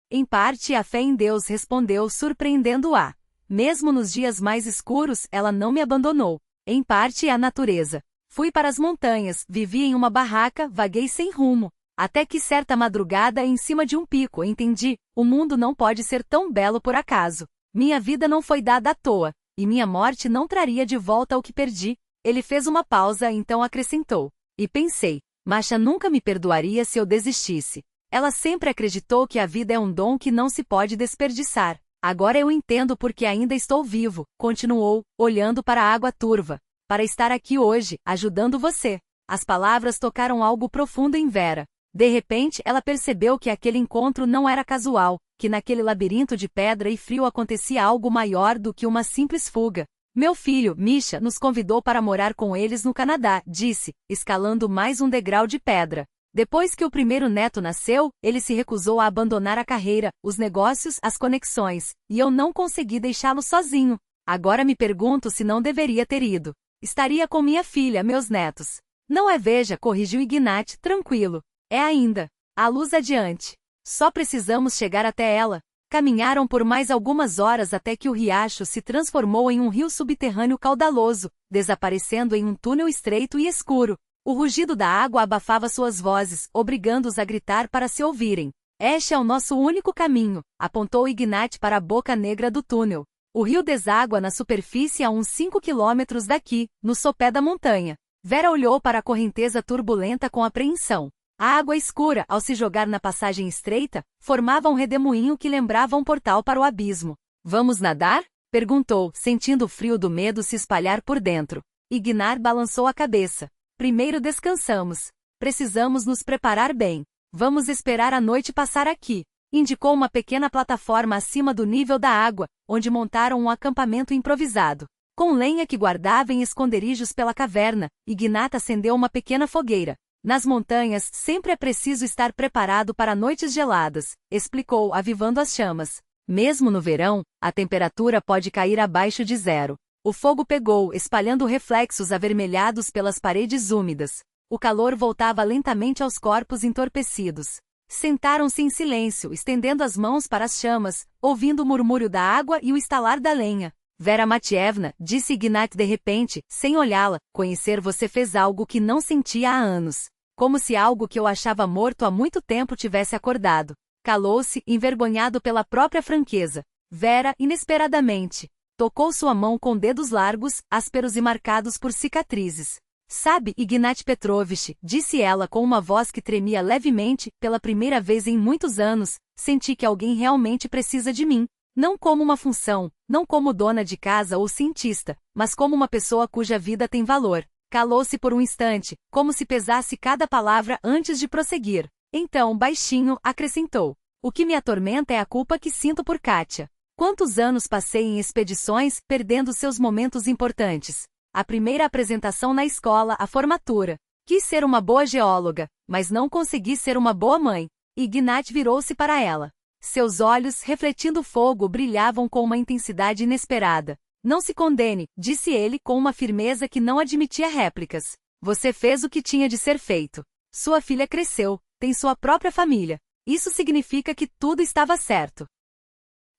Em parte a fé em Deus, respondeu, surpreendendo-a. Mesmo nos dias mais escuros, ela não me abandonou. Em parte a natureza. Fui para as montanhas, vivi em uma barraca, vaguei sem rumo. Até que certa madrugada em cima de um pico entendi, o mundo não pode ser tão belo por acaso. Minha vida não foi dada à toa, e minha morte não traria de volta o que perdi. Ele fez uma pausa, então acrescentou. E pensei, Masha nunca me perdoaria se eu desistisse. Ela sempre acreditou que a vida é um dom que não se pode desperdiçar. Agora eu entendo porque ainda estou vivo, continuou, olhando para a água turva. Para estar aqui hoje, ajudando você. As palavras tocaram algo profundo em Vera. De repente, ela percebeu que aquele encontro não era casual, que naquele labirinto de pedra e frio acontecia algo maior do que uma simples fuga. Meu filho, Misha, nos convidou para morar com eles no Canadá, disse, escalando mais um degrau de pedra. Depois que o primeiro neto nasceu, ele se recusou a abandonar a carreira, os negócios, as conexões, e eu não consegui deixá-lo sozinho. Agora me pergunto se não deveria ter ido. Estaria com minha filha, meus netos. Não é, veja, corrigiu Ignat, tranquilo. É ainda. A luz adiante. Só precisamos chegar até ela. Caminharam por mais algumas horas até que o riacho se transformou em um rio subterrâneo caudaloso, desaparecendo em um túnel estreito e escuro. O rugido da água abafava suas vozes, obrigando-os a gritar para se ouvirem. Este é o nosso único caminho, apontou Ignat para a boca negra do túnel. O rio deságua na superfície a uns 5 quilômetros daqui, no sopé da montanha. Vera olhou para a correnteza turbulenta com apreensão. A água escura, ao se jogar na passagem estreita, formava um redemoinho que lembrava um portal para o abismo. Vamos nadar? Perguntou, sentindo o frio do medo se espalhar por dentro. Ignat balançou a cabeça. Primeiro descansamos. Precisamos nos preparar bem. Vamos esperar a noite passar aqui. Indicou uma pequena plataforma acima do nível da água, onde montaram um acampamento improvisado. Com lenha que guardava em esconderijos pela caverna, Ignat acendeu uma pequena fogueira. Nas montanhas, sempre é preciso estar preparado para noites geladas, explicou, avivando as chamas. Mesmo no verão, a temperatura pode cair abaixo de 0. O fogo pegou, espalhando reflexos avermelhados pelas paredes úmidas. O calor voltava lentamente aos corpos entorpecidos. Sentaram-se em silêncio, estendendo as mãos para as chamas, ouvindo o murmúrio da água e o estalar da lenha. Vera Matievna, disse Ignat de repente, sem olhá-la, conhecer você fez algo que não sentia há anos. Como se algo que eu achava morto há muito tempo tivesse acordado. Calou-se, envergonhado pela própria franqueza. Vera, inesperadamente, tocou sua mão com dedos largos, ásperos e marcados por cicatrizes. Sabe, Ignat Petrovich, disse ela com uma voz que tremia levemente, pela primeira vez em muitos anos, senti que alguém realmente precisa de mim. Não como uma função, não como dona de casa ou cientista, mas como uma pessoa cuja vida tem valor. Calou-se por um instante, como se pesasse cada palavra antes de prosseguir. Então, baixinho, acrescentou. O que me atormenta é a culpa que sinto por Kátia. Quantos anos passei em expedições, perdendo seus momentos importantes. A primeira apresentação na escola, a formatura. Quis ser uma boa geóloga, mas não consegui ser uma boa mãe. Ignat virou-se para ela. Seus olhos, refletindo fogo, brilhavam com uma intensidade inesperada. Não se condene, disse ele com uma firmeza que não admitia réplicas. Você fez o que tinha de ser feito. Sua filha cresceu, tem sua própria família. Isso significa que tudo estava certo.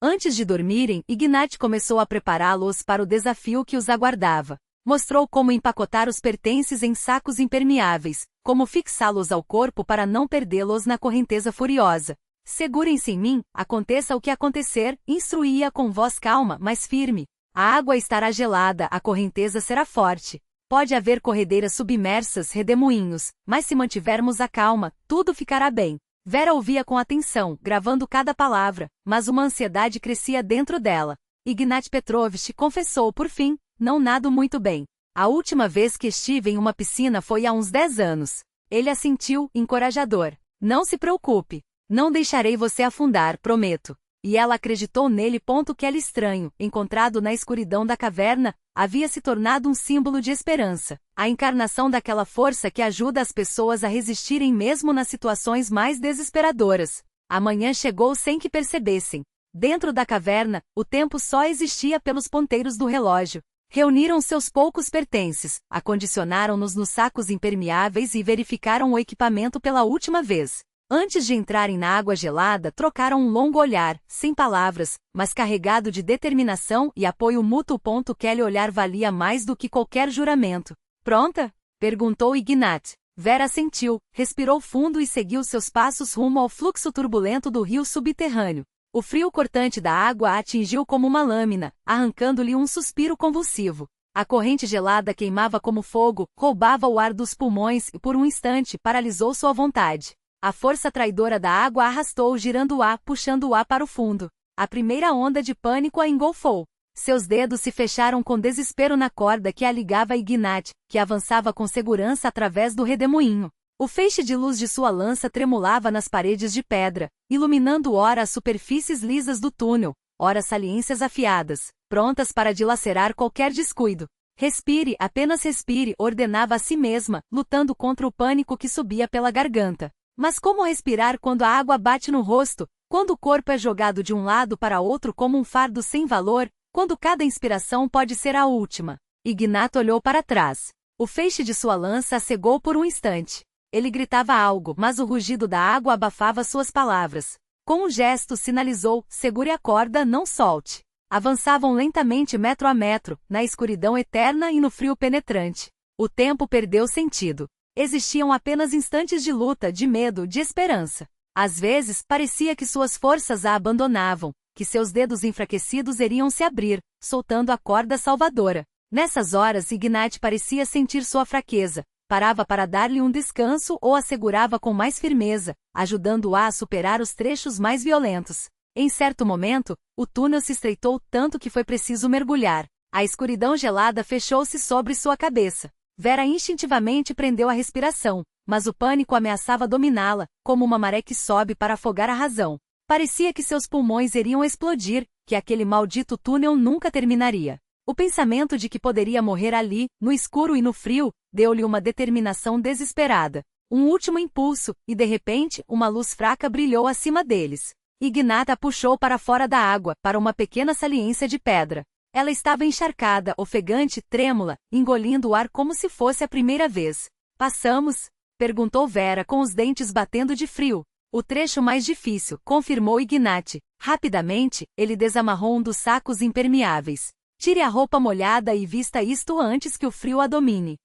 Antes de dormirem, Ignat começou a prepará-los para o desafio que os aguardava. Mostrou como empacotar os pertences em sacos impermeáveis, como fixá-los ao corpo para não perdê-los na correnteza furiosa. Segurem-se em mim, aconteça o que acontecer, instruía com voz calma, mas firme. A água estará gelada, a correnteza será forte. Pode haver corredeiras submersas, redemoinhos, mas se mantivermos a calma, tudo ficará bem. Vera ouvia com atenção, gravando cada palavra, mas uma ansiedade crescia dentro dela. Ignat Petrovich confessou por fim, não nado muito bem. A última vez que estive em uma piscina foi há uns 10 anos. Ele assentiu, encorajador. Não se preocupe. Não deixarei você afundar, prometo. E ela acreditou nele. Aquele estranho, encontrado na escuridão da caverna, havia se tornado um símbolo de esperança. A encarnação daquela força que ajuda as pessoas a resistirem mesmo nas situações mais desesperadoras. A manhã chegou sem que percebessem. Dentro da caverna, o tempo só existia pelos ponteiros do relógio. Reuniram seus poucos pertences, acondicionaram-nos nos sacos impermeáveis e verificaram o equipamento pela última vez. Antes de entrarem na água gelada, trocaram um longo olhar, sem palavras, mas carregado de determinação e apoio mútuo. Aquele olhar valia mais do que qualquer juramento. Pronta? Perguntou Ignat. Vera assentiu, respirou fundo e seguiu seus passos rumo ao fluxo turbulento do rio subterrâneo. O frio cortante da água a atingiu como uma lâmina, arrancando-lhe um suspiro convulsivo. A corrente gelada queimava como fogo, roubava o ar dos pulmões e por um instante paralisou sua vontade. A força traidora da água a arrastou girando-a, puxando-a para o fundo. A primeira onda de pânico a engolfou. Seus dedos se fecharam com desespero na corda que a ligava a Ignat, que avançava com segurança através do redemoinho. O feixe de luz de sua lança tremulava nas paredes de pedra, iluminando ora as superfícies lisas do túnel, ora saliências afiadas, prontas para dilacerar qualquer descuido. Respire, apenas respire, ordenava a si mesma, lutando contra o pânico que subia pela garganta. Mas como respirar quando a água bate no rosto, quando o corpo é jogado de um lado para outro como um fardo sem valor, quando cada inspiração pode ser a última? Ignat olhou para trás. O feixe de sua lança a cegou por um instante. Ele gritava algo, mas o rugido da água abafava suas palavras. Com um gesto sinalizou, segure a corda, não solte. Avançavam lentamente metro a metro, na escuridão eterna e no frio penetrante. O tempo perdeu sentido. Existiam apenas instantes de luta, de medo, de esperança. Às vezes, parecia que suas forças a abandonavam, que seus dedos enfraquecidos iriam se abrir, soltando a corda salvadora. Nessas horas Ignat parecia sentir sua fraqueza, parava para dar-lhe um descanso ou a segurava com mais firmeza, ajudando-a a superar os trechos mais violentos. Em certo momento, o túnel se estreitou tanto que foi preciso mergulhar. A escuridão gelada fechou-se sobre sua cabeça. Vera instintivamente prendeu a respiração, mas o pânico ameaçava dominá-la, como uma maré que sobe para afogar a razão. Parecia que seus pulmões iriam explodir, que aquele maldito túnel nunca terminaria. O pensamento de que poderia morrer ali, no escuro e no frio, deu-lhe uma determinação desesperada. Um último impulso, e de repente, uma luz fraca brilhou acima deles. Ignat a puxou para fora da água, para uma pequena saliência de pedra. Ela estava encharcada, ofegante, trêmula, engolindo o ar como se fosse a primeira vez. Passamos? Perguntou Vera com os dentes batendo de frio. O trecho mais difícil, confirmou Ignat. Rapidamente, ele desamarrou um dos sacos impermeáveis. Tire a roupa molhada e vista isto antes que o frio a domine.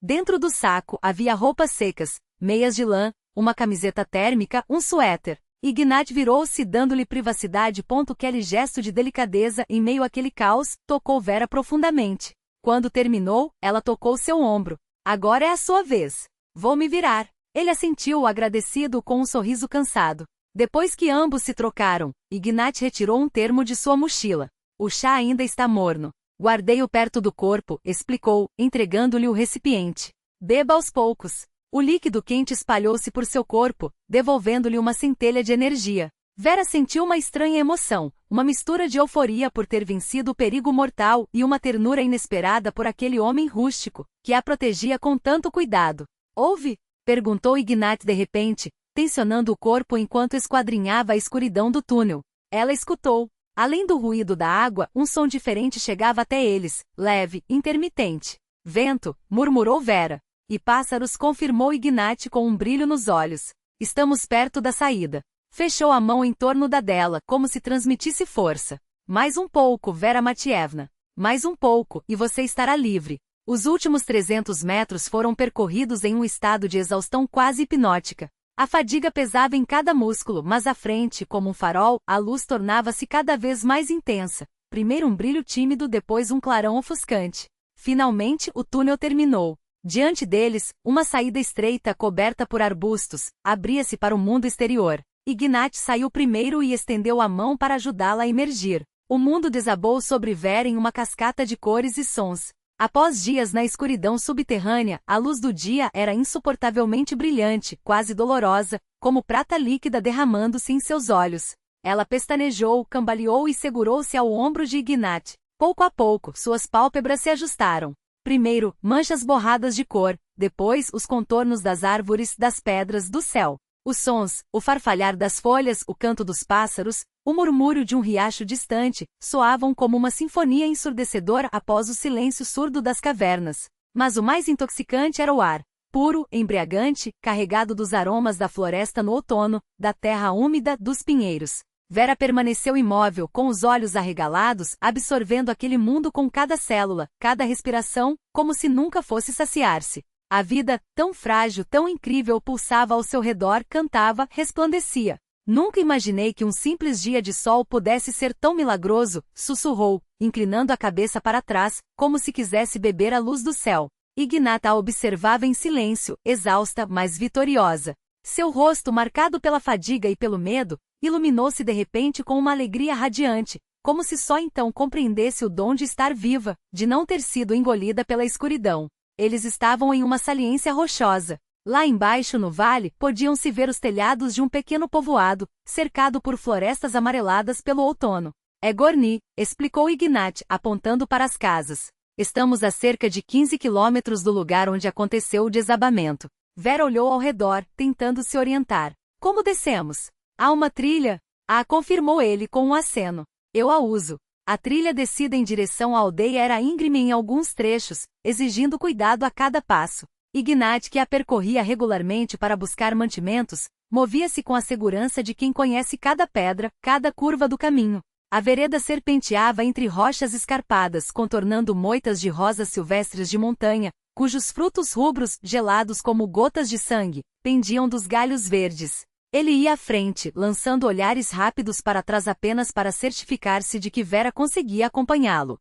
Dentro do saco havia roupas secas, meias de lã, uma camiseta térmica, um suéter. Ignat virou-se dando-lhe privacidade. Aquele gesto de delicadeza em meio àquele caos, tocou Vera profundamente. Quando terminou, ela tocou seu ombro. Agora é a sua vez. Vou me virar. Ele assentiu agradecido com um sorriso cansado. Depois que ambos se trocaram, Ignat retirou um termo de sua mochila. O chá ainda está morno. Guardei-o perto do corpo, explicou, entregando-lhe o recipiente. Beba aos poucos. O líquido quente espalhou-se por seu corpo, devolvendo-lhe uma centelha de energia. Vera sentiu uma estranha emoção, uma mistura de euforia por ter vencido o perigo mortal e uma ternura inesperada por aquele homem rústico, que a protegia com tanto cuidado. Ouve? Perguntou Ignat de repente, tensionando o corpo enquanto esquadrinhava a escuridão do túnel. Ela escutou. Além do ruído da água, um som diferente chegava até eles, leve, intermitente. Vento, murmurou Vera. E pássaros, confirmou Ignat com um brilho nos olhos. Estamos perto da saída. Fechou a mão em torno da dela, como se transmitisse força. Mais um pouco, Vera Matievna. Mais um pouco, e você estará livre. Os últimos 300 metros foram percorridos em um estado de exaustão quase hipnótica. A fadiga pesava em cada músculo, mas à frente, como um farol, a luz tornava-se cada vez mais intensa. Primeiro um brilho tímido, depois um clarão ofuscante. Finalmente, o túnel terminou. Diante deles, uma saída estreita coberta por arbustos, abria-se para o mundo exterior. Ignat saiu primeiro e estendeu a mão para ajudá-la a emergir. O mundo desabou sobre Vera em uma cascata de cores e sons. Após dias na escuridão subterrânea, a luz do dia era insuportavelmente brilhante, quase dolorosa, como prata líquida derramando-se em seus olhos. Ela pestanejou, cambaleou e segurou-se ao ombro de Ignat. Pouco a pouco, suas pálpebras se ajustaram. Primeiro, manchas borradas de cor, depois os contornos das árvores, das pedras, do céu. Os sons, o farfalhar das folhas, o canto dos pássaros, o murmúrio de um riacho distante, soavam como uma sinfonia ensurdecedora após o silêncio surdo das cavernas. Mas o mais intoxicante era o ar. Puro, embriagante, carregado dos aromas da floresta no outono, da terra úmida, dos pinheiros. Vera permaneceu imóvel, com os olhos arregalados, absorvendo aquele mundo com cada célula, cada respiração, como se nunca fosse saciar-se. A vida, tão frágil, tão incrível, pulsava ao seu redor, cantava, resplandecia. Nunca imaginei que um simples dia de sol pudesse ser tão milagroso, sussurrou, inclinando a cabeça para trás, como se quisesse beber a luz do céu. Ignat a observava em silêncio, exausta, mas vitoriosa. Seu rosto, marcado pela fadiga e pelo medo, iluminou-se de repente com uma alegria radiante, como se só então compreendesse o dom de estar viva, de não ter sido engolida pela escuridão. Eles estavam em uma saliência rochosa. Lá embaixo no vale, podiam-se ver os telhados de um pequeno povoado, cercado por florestas amareladas pelo outono. É Gorni, explicou Ignat, apontando para as casas. Estamos a cerca de 15 quilômetros do lugar onde aconteceu o desabamento. Vera olhou ao redor, tentando se orientar. Como descemos? Há uma trilha? Confirmou ele com um aceno. Eu a uso. A trilha descida em direção à aldeia era íngreme em alguns trechos, exigindo cuidado a cada passo. Ignat, que a percorria regularmente para buscar mantimentos, movia-se com a segurança de quem conhece cada pedra, cada curva do caminho. A vereda serpenteava entre rochas escarpadas, contornando moitas de rosas silvestres de montanha, cujos frutos rubros, gelados como gotas de sangue, pendiam dos galhos verdes. Ele ia à frente, lançando olhares rápidos para trás apenas para certificar-se de que Vera conseguia acompanhá-lo.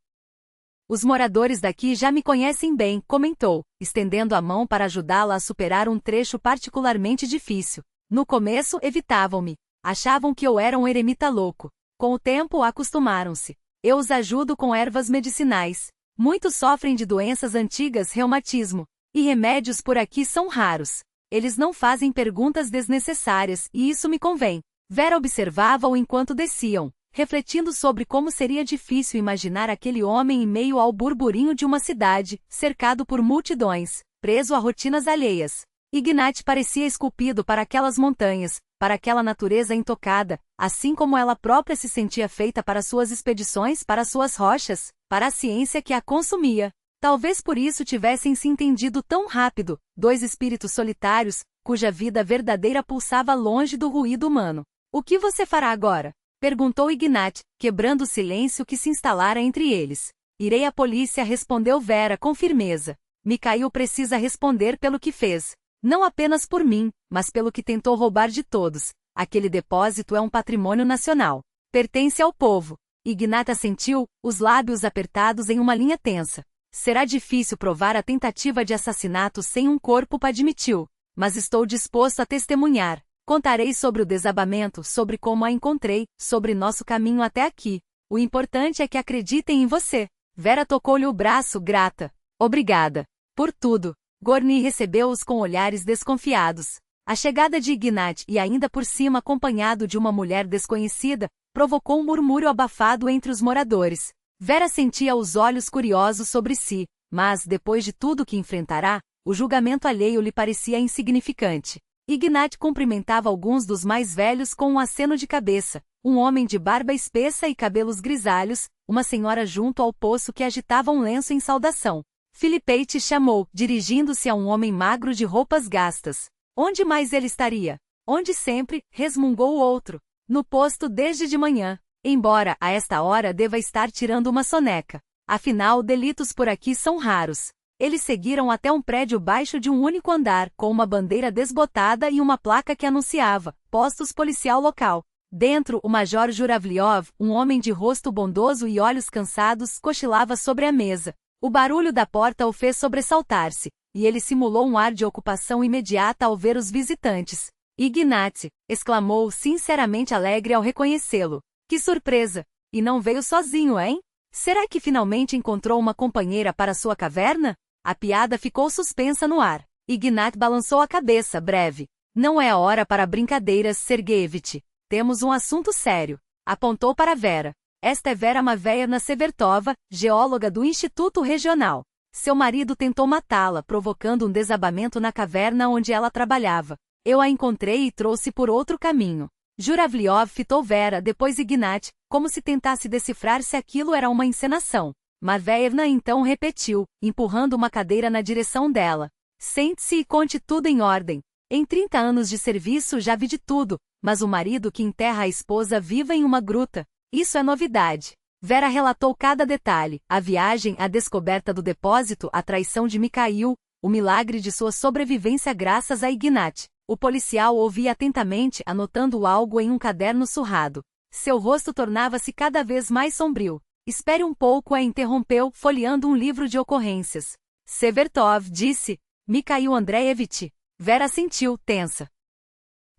Os moradores daqui já me conhecem bem, comentou, estendendo a mão para ajudá-la a superar um trecho particularmente difícil. No começo evitavam-me. Achavam que eu era um eremita louco. Com o tempo acostumaram-se. Eu os ajudo com ervas medicinais. Muitos sofrem de doenças antigas, reumatismo. E remédios por aqui são raros. Eles não fazem perguntas desnecessárias, e isso me convém. Vera observava-o enquanto desciam, refletindo sobre como seria difícil imaginar aquele homem em meio ao burburinho de uma cidade, cercado por multidões, preso a rotinas alheias. Ignat parecia esculpido para aquelas montanhas, para aquela natureza intocada, assim como ela própria se sentia feita para suas expedições, para suas rochas, para a ciência que a consumia. Talvez por isso tivessem se entendido tão rápido, dois espíritos solitários, cuja vida verdadeira pulsava longe do ruído humano. O que você fará agora? Perguntou Ignat, quebrando o silêncio que se instalara entre eles. Irei à polícia, respondeu Vera com firmeza. Mikhail precisa responder pelo que fez. Não apenas por mim, mas pelo que tentou roubar de todos. Aquele depósito é um patrimônio nacional. Pertence ao povo. Ignat assentiu, os lábios apertados em uma linha tensa. Será difícil provar a tentativa de assassinato sem um corpo, admitiu. Mas estou disposto a testemunhar. Contarei sobre o desabamento, sobre como a encontrei, sobre nosso caminho até aqui. O importante é que acreditem em você. Vera tocou-lhe o braço, grata. Obrigada. Por tudo. Gorni recebeu-os com olhares desconfiados. A chegada de Ignat, e ainda por cima acompanhado de uma mulher desconhecida, provocou um murmúrio abafado entre os moradores. Vera sentia os olhos curiosos sobre si, mas, depois de tudo que enfrentará, o julgamento alheio lhe parecia insignificante. Ignat cumprimentava alguns dos mais velhos com um aceno de cabeça, um homem de barba espessa e cabelos grisalhos, uma senhora junto ao poço que agitava um lenço em saudação. Filipete chamou, dirigindo-se a um homem magro de roupas gastas. Onde mais ele estaria? Onde sempre, resmungou o outro. No posto desde de manhã. Embora, a esta hora deva estar tirando uma soneca. Afinal, delitos por aqui são raros. Eles seguiram até um prédio baixo de um único andar, com uma bandeira desbotada e uma placa que anunciava, postos policial local. Dentro, o major Juravliov, um homem de rosto bondoso e olhos cansados, cochilava sobre a mesa. O barulho da porta o fez sobressaltar-se, e ele simulou um ar de ocupação imediata ao ver os visitantes. Ignat! Exclamou sinceramente alegre ao reconhecê-lo. Que surpresa! E não veio sozinho, hein? Será que finalmente encontrou uma companheira para sua caverna? A piada ficou suspensa no ar. Ignat balançou a cabeça, breve. Não é a hora para brincadeiras, Sergeyevich. Temos um assunto sério. Apontou para Vera. Esta é Vera Maveevna Severtova, geóloga do Instituto Regional. Seu marido tentou matá-la, provocando um desabamento na caverna onde ela trabalhava. Eu a encontrei e trouxe por outro caminho. Juravliov fitou Vera, depois Ignat, como se tentasse decifrar se aquilo era uma encenação. Maveevna então repetiu, empurrando uma cadeira na direção dela. Sente-se e conte tudo em ordem. Em 30 anos de serviço já vi de tudo, mas o marido que enterra a esposa viva em uma gruta. Isso é novidade. Vera relatou cada detalhe, a viagem, a descoberta do depósito, a traição de Mikhail, o milagre de sua sobrevivência graças a Ignat. O policial ouvia atentamente, anotando algo em um caderno surrado. Seu rosto tornava-se cada vez mais sombrio. Espere um pouco, a interrompeu, folheando um livro de ocorrências. Severtov disse. Mikhail Andreevich. Vera sentiu, tensa.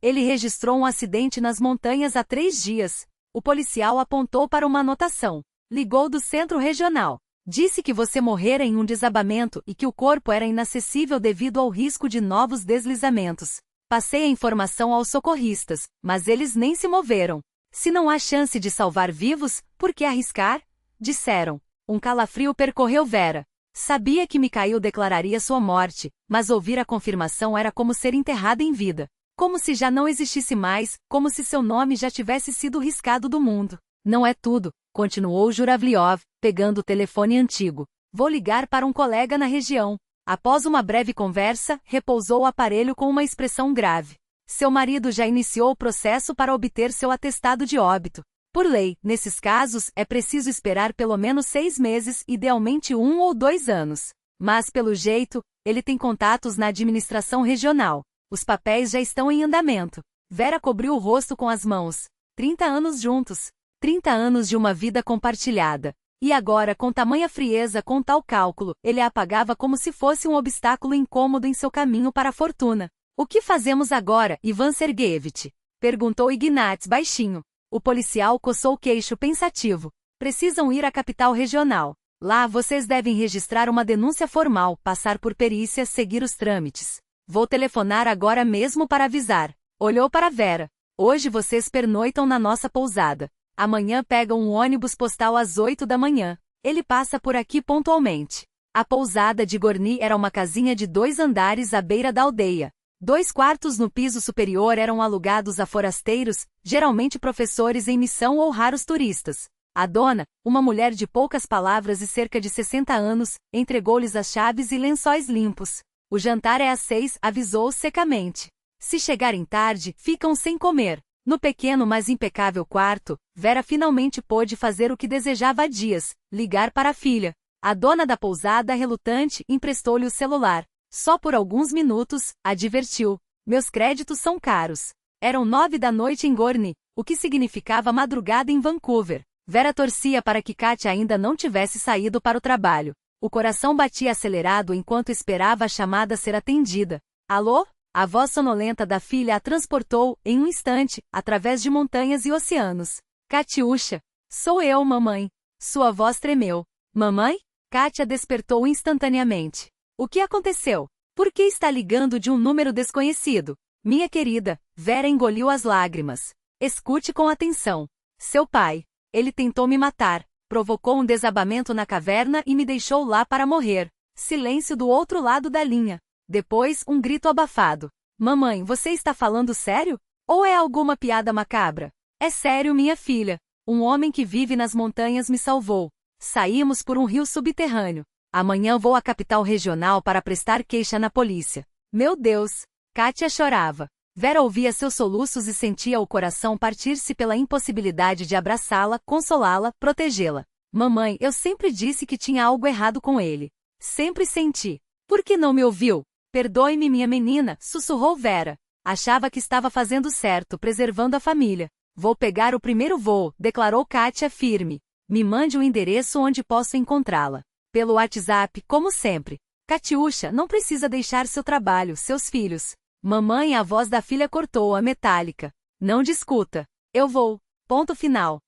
Ele registrou um acidente nas montanhas há 3 dias. O policial apontou para uma anotação. Ligou do centro regional. Disse que você morrera em um desabamento e que o corpo era inacessível devido ao risco de novos deslizamentos. Passei a informação aos socorristas, mas eles nem se moveram. Se não há chance de salvar vivos, por que arriscar? Disseram. Um calafrio percorreu Vera. Sabia que Mikhail declararia sua morte, mas ouvir a confirmação era como ser enterrada em vida. Como se já não existisse mais, como se seu nome já tivesse sido riscado do mundo. Não é tudo, continuou Juravliov, pegando o telefone antigo. Vou ligar para um colega na região. Após uma breve conversa, repousou o aparelho com uma expressão grave. Seu marido já iniciou o processo para obter seu atestado de óbito. Por lei, nesses casos, é preciso esperar pelo menos 6 meses, idealmente 1 ou 2 anos. Mas, pelo jeito, ele tem contatos na administração regional. Os papéis já estão em andamento. Vera cobriu o rosto com as mãos. 30 anos juntos. 30 anos de uma vida compartilhada. E agora, com tamanha frieza, com tal cálculo, ele a apagava como se fosse um obstáculo incômodo em seu caminho para a fortuna. O que fazemos agora, Ivan Sergeyevich? Perguntou Ignat baixinho. O policial coçou o queixo pensativo. Precisam ir à capital regional. Lá vocês devem registrar uma denúncia formal, passar por perícia, seguir os trâmites. Vou telefonar agora mesmo para avisar. Olhou para Vera. Hoje vocês pernoitam na nossa pousada. Amanhã pegam um ônibus postal às 8 da manhã. Ele passa por aqui pontualmente. A pousada de Gorny era uma casinha de 2 andares à beira da aldeia. 2 quartos no piso superior eram alugados a forasteiros, geralmente professores em missão ou raros turistas. A dona, uma mulher de poucas palavras e cerca de 60 anos, entregou-lhes as chaves e lençóis limpos. O jantar é às 6, avisou secamente. Se chegarem tarde, ficam sem comer. No pequeno mas impecável quarto, Vera finalmente pôde fazer o que desejava há dias, ligar para a filha. A dona da pousada, relutante, emprestou-lhe o celular. Só por alguns minutos, advertiu. Meus créditos são caros. Eram 9 da noite em Gorny, o que significava madrugada em Vancouver. Vera torcia para que Katia ainda não tivesse saído para o trabalho. O coração batia acelerado enquanto esperava a chamada ser atendida. Alô? A voz sonolenta da filha a transportou, em um instante, através de montanhas e oceanos. Katiusha. Sou eu, mamãe. Sua voz tremeu. Mamãe? Katia despertou instantaneamente. O que aconteceu? Por que está ligando de um número desconhecido? Minha querida, Vera engoliu as lágrimas. Escute com atenção. Seu pai. Ele tentou me matar. Provocou um desabamento na caverna e me deixou lá para morrer. Silêncio do outro lado da linha. Depois, um grito abafado. Mamãe, você está falando sério? Ou é alguma piada macabra? É sério, minha filha. Um homem que vive nas montanhas me salvou. Saímos por um rio subterrâneo. Amanhã vou à capital regional para prestar queixa na polícia. Meu Deus! Katia chorava. Vera ouvia seus soluços e sentia o coração partir-se pela impossibilidade de abraçá-la, consolá-la, protegê-la. Mamãe, eu sempre disse que tinha algo errado com ele. Sempre senti. Por que não me ouviu? Perdoe-me, minha menina, sussurrou Vera. Achava que estava fazendo certo, preservando a família. Vou pegar o primeiro voo, declarou Katia firme. Me mande o endereço onde posso encontrá-la. Pelo WhatsApp, como sempre. Katiusha, não precisa deixar seu trabalho, seus filhos. Mamãe, a voz da filha cortou-a metálica. Não discuta. Eu vou. Ponto final.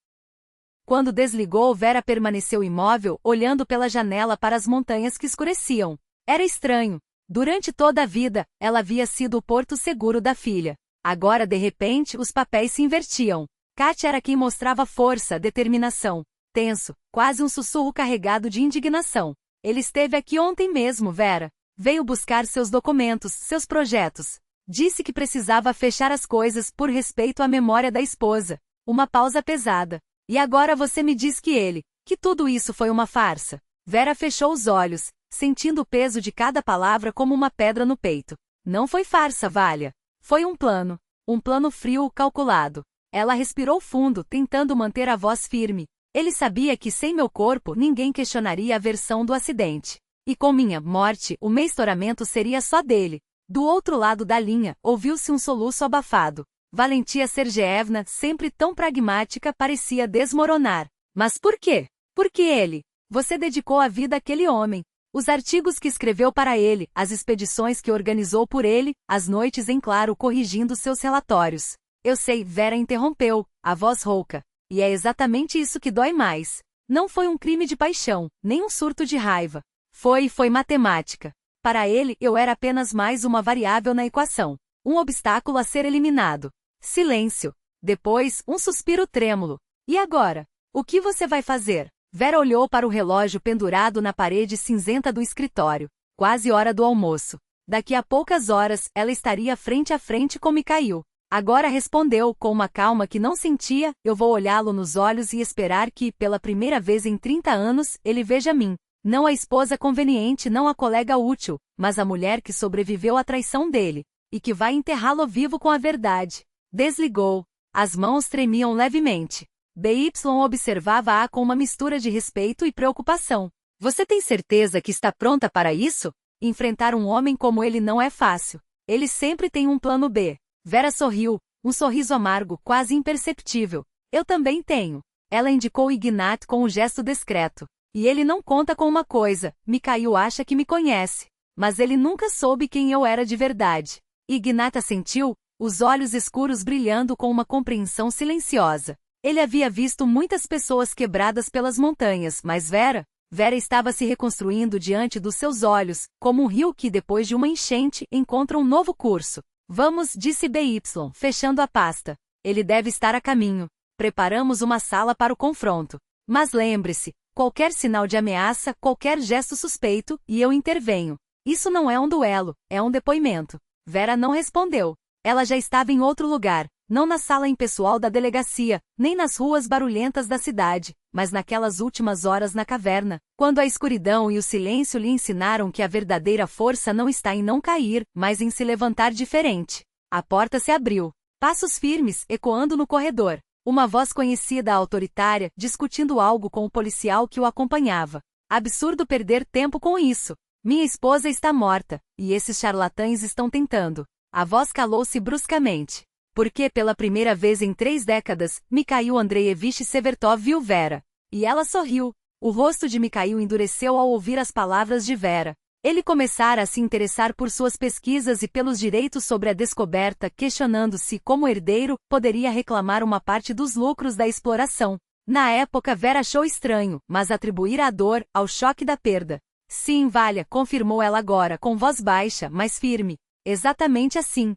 Quando desligou, Vera permaneceu imóvel, olhando pela janela para as montanhas que escureciam. Era estranho. Durante toda a vida, ela havia sido o porto seguro da filha. Agora, de repente, os papéis se invertiam. Katia era quem mostrava força, determinação. Tenso, quase um sussurro carregado de indignação. Ele esteve aqui ontem mesmo, Vera. Veio buscar seus documentos, seus projetos. Disse que precisava fechar as coisas por respeito à memória da esposa. Uma pausa pesada. E agora você me diz que tudo isso foi uma farsa. Vera fechou os olhos, sentindo o peso de cada palavra como uma pedra no peito. Não foi farsa, Valha. Foi um plano. Um plano frio, calculado. Ela respirou fundo, tentando manter a voz firme. Ele sabia que sem meu corpo ninguém questionaria a versão do acidente. E com minha morte, o menstoramento seria só dele. Do outro lado da linha, ouviu-se um soluço abafado. Valentia Sergeevna, sempre tão pragmática, parecia desmoronar. Mas por quê? Por que ele? Você dedicou a vida àquele homem. Os artigos que escreveu para ele, as expedições que organizou por ele, as noites em claro corrigindo seus relatórios. Eu sei, Vera interrompeu, a voz rouca. E é exatamente isso que dói mais. Não foi um crime de paixão, nem um surto de raiva. Foi matemática. Para ele, eu era apenas mais uma variável na equação. Um obstáculo a ser eliminado. Silêncio. Depois, um suspiro trêmulo. E agora? O que você vai fazer? Vera olhou para o relógio pendurado na parede cinzenta do escritório. Quase hora do almoço. Daqui a poucas horas, ela estaria frente a frente com Mikhail. Agora respondeu, com uma calma que não sentia, eu vou olhá-lo nos olhos e esperar que, pela primeira vez em 30 anos, ele veja mim. Não a esposa conveniente, não a colega útil, mas a mulher que sobreviveu à traição dele. E que vai enterrá-lo vivo com a verdade. Desligou. As mãos tremiam levemente. BY observava-a com uma mistura de respeito e preocupação. Você tem certeza que está pronta para isso? Enfrentar um homem como ele não é fácil. Ele sempre tem um plano B. Vera sorriu, um sorriso amargo, quase imperceptível. Eu também tenho. Ela indicou Ignat com um gesto discreto. E ele não conta com uma coisa, Mikhail acha que me conhece. Mas ele nunca soube quem eu era de verdade. Ignat assentiu, os olhos escuros brilhando com uma compreensão silenciosa. Ele havia visto muitas pessoas quebradas pelas montanhas, mas Vera estava se reconstruindo diante dos seus olhos, como um rio que, depois de uma enchente, encontra um novo curso. Vamos, disse BY, fechando a pasta. Ele deve estar a caminho. Preparamos uma sala para o confronto. Mas lembre-se, qualquer sinal de ameaça, qualquer gesto suspeito, e eu intervenho. Isso não é um duelo, é um depoimento. Vera não respondeu. Ela já estava em outro lugar, não na sala impessoal da delegacia, nem nas ruas barulhentas da cidade, mas naquelas últimas horas na caverna, quando a escuridão e o silêncio lhe ensinaram que a verdadeira força não está em não cair, mas em se levantar diferente. A porta se abriu. Passos firmes, ecoando no corredor. Uma voz conhecida, autoritária, discutindo algo com o policial que o acompanhava. Absurdo perder tempo com isso. Minha esposa está morta, e esses charlatães estão tentando. A voz calou-se bruscamente. Porque pela primeira vez em 3 décadas, Mikhail Andreevich Severtov viu Vera. E ela sorriu. O rosto de Mikhail endureceu ao ouvir as palavras de Vera. Ele começara a se interessar por suas pesquisas e pelos direitos sobre a descoberta, questionando-se, como herdeiro, poderia reclamar uma parte dos lucros da exploração. Na época Vera achou estranho, mas atribuir a dor, ao choque da perda. Sim, Valha, confirmou ela agora, com voz baixa, mas firme. Exatamente assim.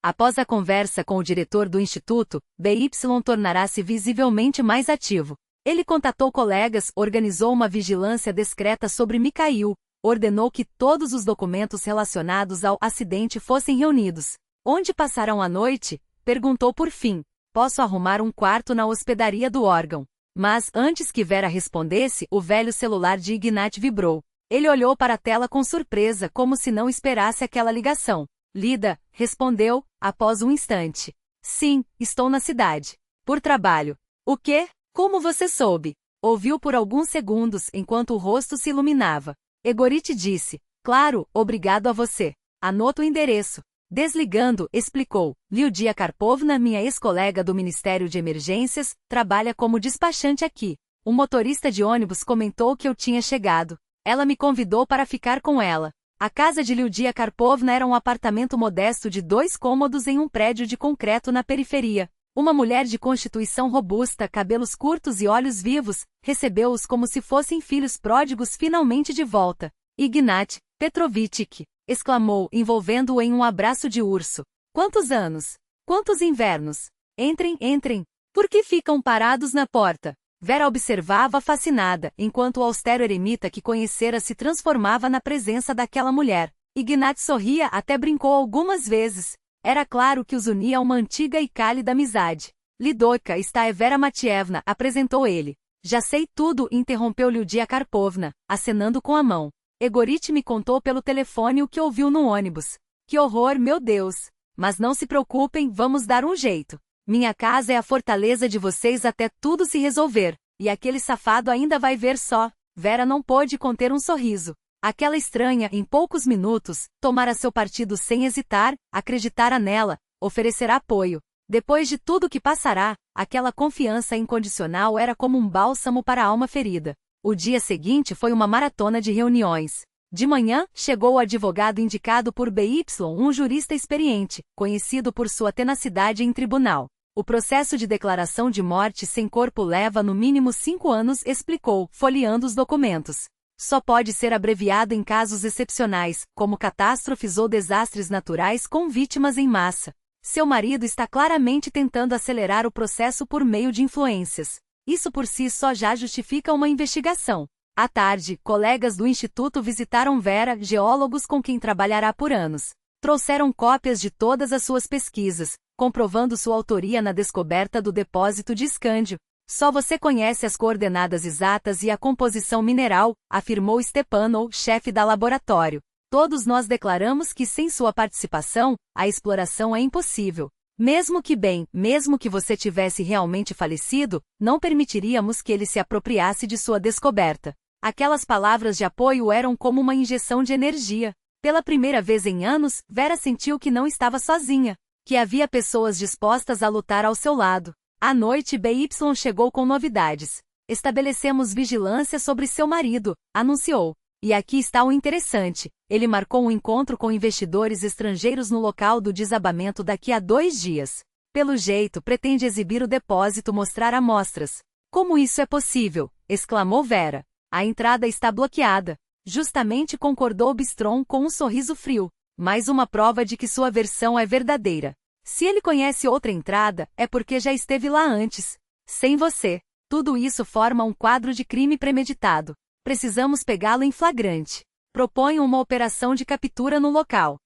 Após a conversa com o diretor do instituto, BY tornará-se visivelmente mais ativo. Ele contatou colegas, organizou uma vigilância discreta sobre Mikhail, ordenou que todos os documentos relacionados ao acidente fossem reunidos. Onde passarão a noite? Perguntou por fim. Posso arrumar um quarto na hospedaria do órgão. Mas, antes que Vera respondesse, o velho celular de Ignat vibrou. Ele olhou para a tela com surpresa, como se não esperasse aquela ligação. Lida, respondeu, após um instante. Sim, estou na cidade. Por trabalho. O quê? Como você soube? Ouviu por alguns segundos, enquanto o rosto se iluminava. Egorit disse. Claro, obrigado a você. Anota o endereço. Desligando, explicou. Liudia Karpovna, minha ex-colega do Ministério de Emergências, trabalha como despachante aqui. O motorista de ônibus comentou que eu tinha chegado. Ela me convidou para ficar com ela. A casa de Liudia Karpovna era um apartamento modesto de 2 cômodos em um prédio de concreto na periferia. Uma mulher de constituição robusta, cabelos curtos e olhos vivos, recebeu-os como se fossem filhos pródigos finalmente de volta. Ignat Petrovitch! Exclamou, envolvendo-o em um abraço de urso. Quantos anos? Quantos invernos? Entrem, entrem. Por que ficam parados na porta? Vera observava fascinada, enquanto o austero eremita que conhecera se transformava na presença daquela mulher. Ignat sorria, até brincou algumas vezes. Era claro que os unia uma antiga e cálida amizade. Lidoika Staevera Matievna, apresentou ele. Já sei tudo, interrompeu Liudia Karpovna, acenando com a mão. Egorit me contou pelo telefone o que ouviu no ônibus. Que horror, meu Deus! Mas não se preocupem, vamos dar um jeito. Minha casa é a fortaleza de vocês até tudo se resolver. E aquele safado ainda vai ver só. Vera não pôde conter um sorriso. Aquela estranha, em poucos minutos, tomara seu partido sem hesitar, acreditara nela, oferecerá apoio. Depois de tudo que passará, aquela confiança incondicional era como um bálsamo para a alma ferida. O dia seguinte foi uma maratona de reuniões. De manhã, chegou o advogado indicado por BY, um jurista experiente, conhecido por sua tenacidade em tribunal. O processo de declaração de morte sem corpo leva no mínimo 5 anos, explicou, folheando os documentos. Só pode ser abreviado em casos excepcionais, como catástrofes ou desastres naturais com vítimas em massa. Seu marido está claramente tentando acelerar o processo por meio de influências. Isso por si só já justifica uma investigação. À tarde, colegas do Instituto visitaram Vera, geólogos com quem trabalhará por anos. Trouxeram cópias de todas as suas pesquisas, comprovando sua autoria na descoberta do depósito de escândio. Só você conhece as coordenadas exatas e a composição mineral, afirmou Stepanov, chefe da laboratório. Todos nós declaramos que sem sua participação, a exploração é impossível. Mesmo que você tivesse realmente falecido, não permitiríamos que ele se apropriasse de sua descoberta. Aquelas palavras de apoio eram como uma injeção de energia. Pela primeira vez em anos, Vera sentiu que não estava sozinha, que havia pessoas dispostas a lutar ao seu lado. À noite, BY chegou com novidades. Estabelecemos vigilância sobre seu marido, anunciou. E aqui está o interessante, ele marcou um encontro com investidores estrangeiros no local do desabamento daqui a 2 dias. Pelo jeito, pretende exibir o depósito, mostrar amostras. Como isso é possível? Exclamou Vera. A entrada está bloqueada. Justamente, concordou Bistron com um sorriso frio. Mais uma prova de que sua versão é verdadeira. Se ele conhece outra entrada, é porque já esteve lá antes. Sem você. Tudo isso forma um quadro de crime premeditado. Precisamos pegá-lo em flagrante. Proponho uma operação de captura no local.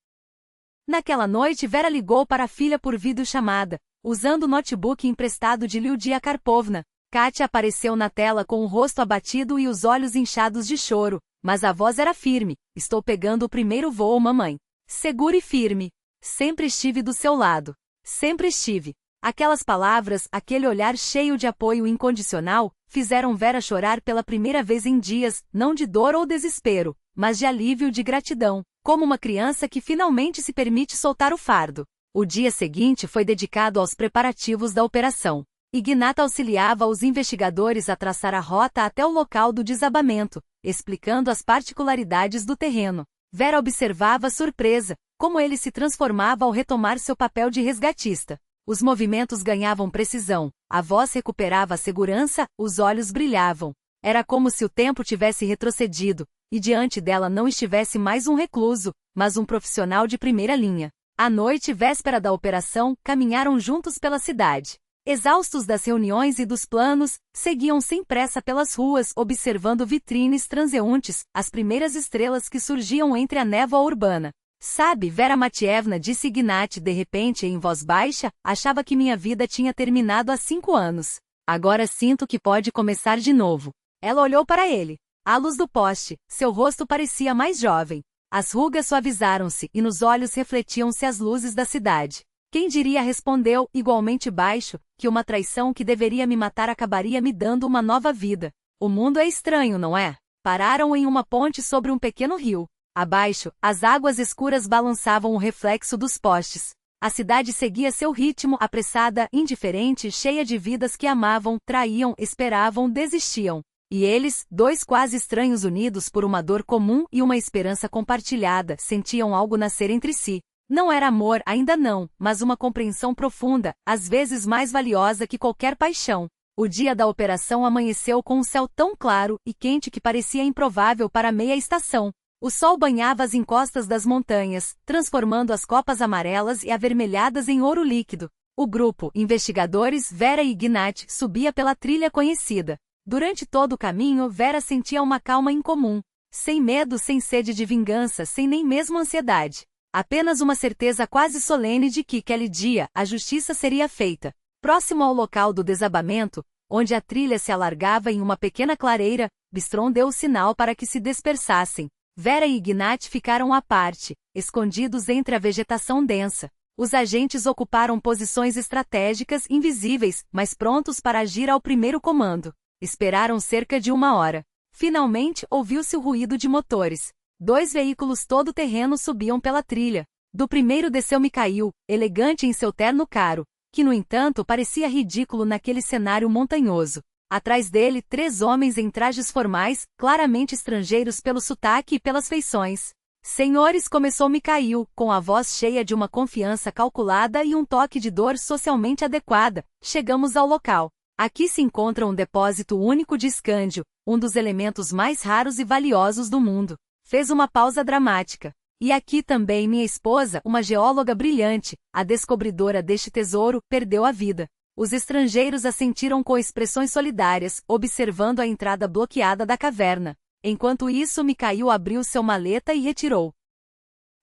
Naquela noite, Vera ligou para a filha por videochamada, usando o notebook emprestado de Liudia Karpovna. Katia apareceu na tela com o rosto abatido e os olhos inchados de choro, mas a voz era firme. Estou pegando o primeiro voo, mamãe. Segure e firme. Sempre estive do seu lado. Sempre estive. Aquelas palavras, aquele olhar cheio de apoio incondicional, fizeram Vera chorar pela primeira vez em dias, não de dor ou desespero, mas de alívio e de gratidão, como uma criança que finalmente se permite soltar o fardo. O dia seguinte foi dedicado aos preparativos da operação. Ignat auxiliava os investigadores a traçar a rota até o local do desabamento, explicando as particularidades do terreno. Vera observava surpresa, como ele se transformava ao retomar seu papel de resgatista. Os movimentos ganhavam precisão, a voz recuperava a segurança, os olhos brilhavam. Era como se o tempo tivesse retrocedido, e diante dela não estivesse mais um recluso, mas um profissional de primeira linha. À noite, véspera da operação, caminharam juntos pela cidade. Exaustos das reuniões e dos planos, seguiam sem pressa pelas ruas, observando vitrines transeuntes, as primeiras estrelas que surgiam entre a névoa urbana. Sabe, Vera Matievna, disse Ignat de repente em voz baixa, achava que minha vida tinha terminado há 5 anos. Agora sinto que pode começar de novo. Ela olhou para ele. À luz do poste, seu rosto parecia mais jovem. As rugas suavizaram-se e nos olhos refletiam-se as luzes da cidade. Quem diria, respondeu, igualmente baixo, que uma traição que deveria me matar acabaria me dando uma nova vida. O mundo é estranho, não é? Pararam em uma ponte sobre um pequeno rio. Abaixo, as águas escuras balançavam o reflexo dos postes. A cidade seguia seu ritmo, apressada, indiferente, cheia de vidas que amavam, traíam, esperavam, desistiam. E eles, dois quase estranhos unidos por uma dor comum e uma esperança compartilhada, sentiam algo nascer entre si. Não era amor, ainda não, mas uma compreensão profunda, às vezes mais valiosa que qualquer paixão. O dia da operação amanheceu com um céu tão claro e quente que parecia improvável para meia estação. O sol banhava as encostas das montanhas, transformando as copas amarelas e avermelhadas em ouro líquido. O grupo, investigadores Vera e Ignat, subia pela trilha conhecida. Durante todo o caminho, Vera sentia uma calma incomum. Sem medo, sem sede de vingança, sem nem mesmo ansiedade. Apenas uma certeza quase solene de que, aquele dia, a justiça seria feita. Próximo ao local do desabamento, onde a trilha se alargava em uma pequena clareira, Bistron deu o sinal para que se dispersassem. Vera e Ignat ficaram à parte, escondidos entre a vegetação densa. Os agentes ocuparam posições estratégicas invisíveis, mas prontos para agir ao primeiro comando. Esperaram cerca de 1 hora. Finalmente, ouviu-se o ruído de motores. 2 veículos todo-terreno subiam pela trilha. Do primeiro desceu Mikhail, elegante em seu terno caro, que no entanto parecia ridículo naquele cenário montanhoso. Atrás dele, 3 homens em trajes formais, claramente estrangeiros pelo sotaque e pelas feições. Senhores, começou Mikhail, com a voz cheia de uma confiança calculada e um toque de dor socialmente adequada. Chegamos ao local. Aqui se encontra um depósito único de escândio, um dos elementos mais raros e valiosos do mundo. Fez uma pausa dramática. E aqui também minha esposa, uma geóloga brilhante, a descobridora deste tesouro, perdeu a vida. Os estrangeiros assentiram com expressões solidárias, observando a entrada bloqueada da caverna. Enquanto isso, Mikhail abriu seu maleta e retirou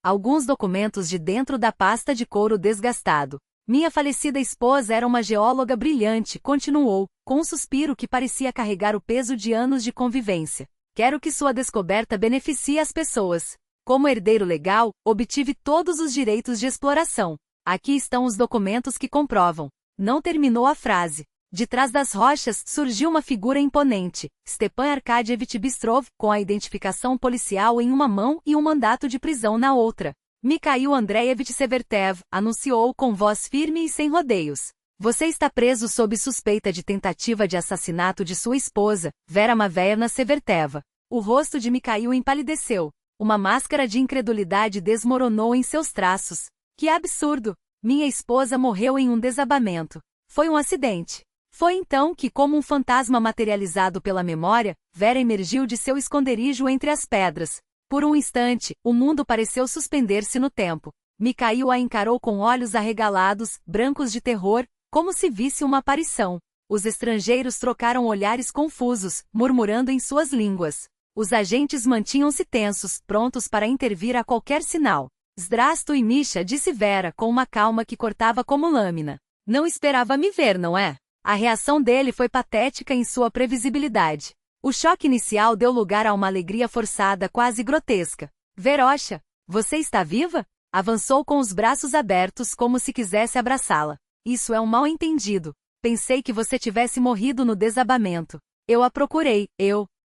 alguns documentos de dentro da pasta de couro desgastado. Minha falecida esposa era uma geóloga brilhante, continuou, com um suspiro que parecia carregar o peso de anos de convivência. Quero que sua descoberta beneficie as pessoas. Como herdeiro legal, obtive todos os direitos de exploração. Aqui estão os documentos que comprovam. Não terminou a frase. De trás das rochas, surgiu uma figura imponente, Stepan Arkadyevich Bistrov, com a identificação policial em uma mão e um mandato de prisão na outra. Mikhail Andreevich Severtev, anunciou com voz firme e sem rodeios. Você está preso sob suspeita de tentativa de assassinato de sua esposa, Vera Maveevna Severteva. O rosto de Mikhail empalideceu. Uma máscara de incredulidade desmoronou em seus traços. Que absurdo! Minha esposa morreu em um desabamento. Foi um acidente. Foi então que, como um fantasma materializado pela memória, Vera emergiu de seu esconderijo entre as pedras. Por um instante, o mundo pareceu suspender-se no tempo. Mikhail a encarou com olhos arregalados, brancos de terror, como se visse uma aparição. Os estrangeiros trocaram olhares confusos, murmurando em suas línguas. Os agentes mantinham-se tensos, prontos para intervir a qualquer sinal. Zdrastui, Misha, disse Vera com uma calma que cortava como lâmina. Não esperava me ver, não é? A reação dele foi patética em sua previsibilidade. O choque inicial deu lugar a uma alegria forçada, quase grotesca. Verosha, você está viva? Avançou com os braços abertos como se quisesse abraçá-la. Isso é um mal-entendido. Pensei que você tivesse morrido no desabamento. Eu a procurei,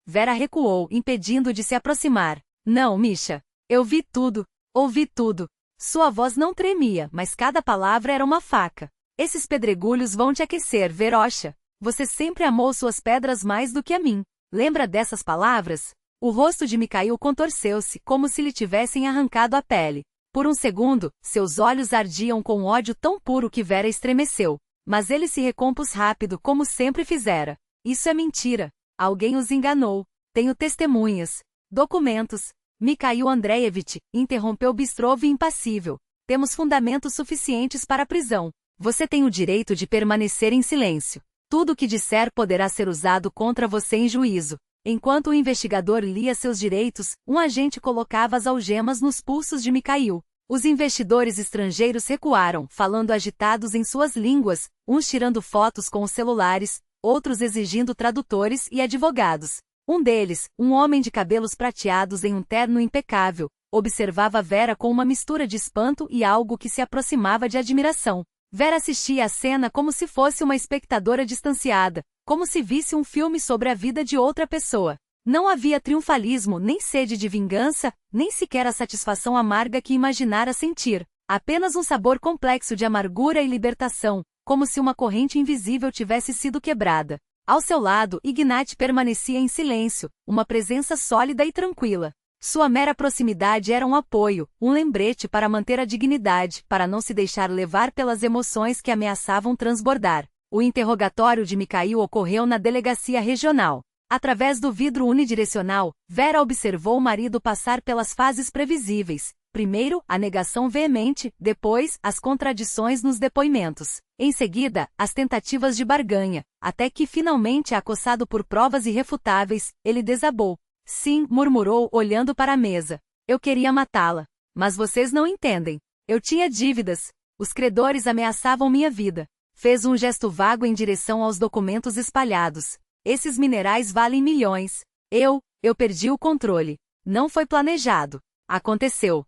Vera recuou, impedindo de se aproximar. Não, Misha. Eu vi tudo. Ouvi tudo. Sua voz não tremia, mas cada palavra era uma faca. Esses pedregulhos vão te aquecer, Verosha. Você sempre amou suas pedras mais do que a mim. Lembra dessas palavras? O rosto de Mikhail contorceu-se, como se lhe tivessem arrancado a pele. Por um segundo, seus olhos ardiam com ódio tão puro que Vera estremeceu. Mas ele se recompôs rápido, como sempre fizera. Isso é mentira. Alguém os enganou. Tenho testemunhas. Documentos. Mikhail Andreevich, interrompeu Bistrov impassível. Temos fundamentos suficientes para a prisão. Você tem o direito de permanecer em silêncio. Tudo o que disser poderá ser usado contra você em juízo. Enquanto o investigador lia seus direitos, um agente colocava as algemas nos pulsos de Mikhail. Os investidores estrangeiros recuaram, falando agitados em suas línguas, uns tirando fotos com os celulares, outros exigindo tradutores e advogados. Um deles, um homem de cabelos prateados em um terno impecável, observava Vera com uma mistura de espanto e algo que se aproximava de admiração. Vera assistia à cena como se fosse uma espectadora distanciada, como se visse um filme sobre a vida de outra pessoa. Não havia triunfalismo, nem sede de vingança, nem sequer a satisfação amarga que imaginara sentir. Apenas um sabor complexo de amargura e libertação, como se uma corrente invisível tivesse sido quebrada. Ao seu lado, Ignat permanecia em silêncio, uma presença sólida e tranquila. Sua mera proximidade era um apoio, um lembrete para manter a dignidade, para não se deixar levar pelas emoções que ameaçavam transbordar. O interrogatório de Mikhail ocorreu na delegacia regional. Através do vidro unidirecional, Vera observou o marido passar pelas fases previsíveis. Primeiro, a negação veemente, depois, as contradições nos depoimentos. Em seguida, as tentativas de barganha, até que finalmente, acossado por provas irrefutáveis, ele desabou. Sim, murmurou, olhando para a mesa. Eu queria matá-la. Mas vocês não entendem. Eu tinha dívidas. Os credores ameaçavam minha vida. Fez um gesto vago em direção aos documentos espalhados. Esses minerais valem milhões. Eu perdi o controle. Não foi planejado. Aconteceu.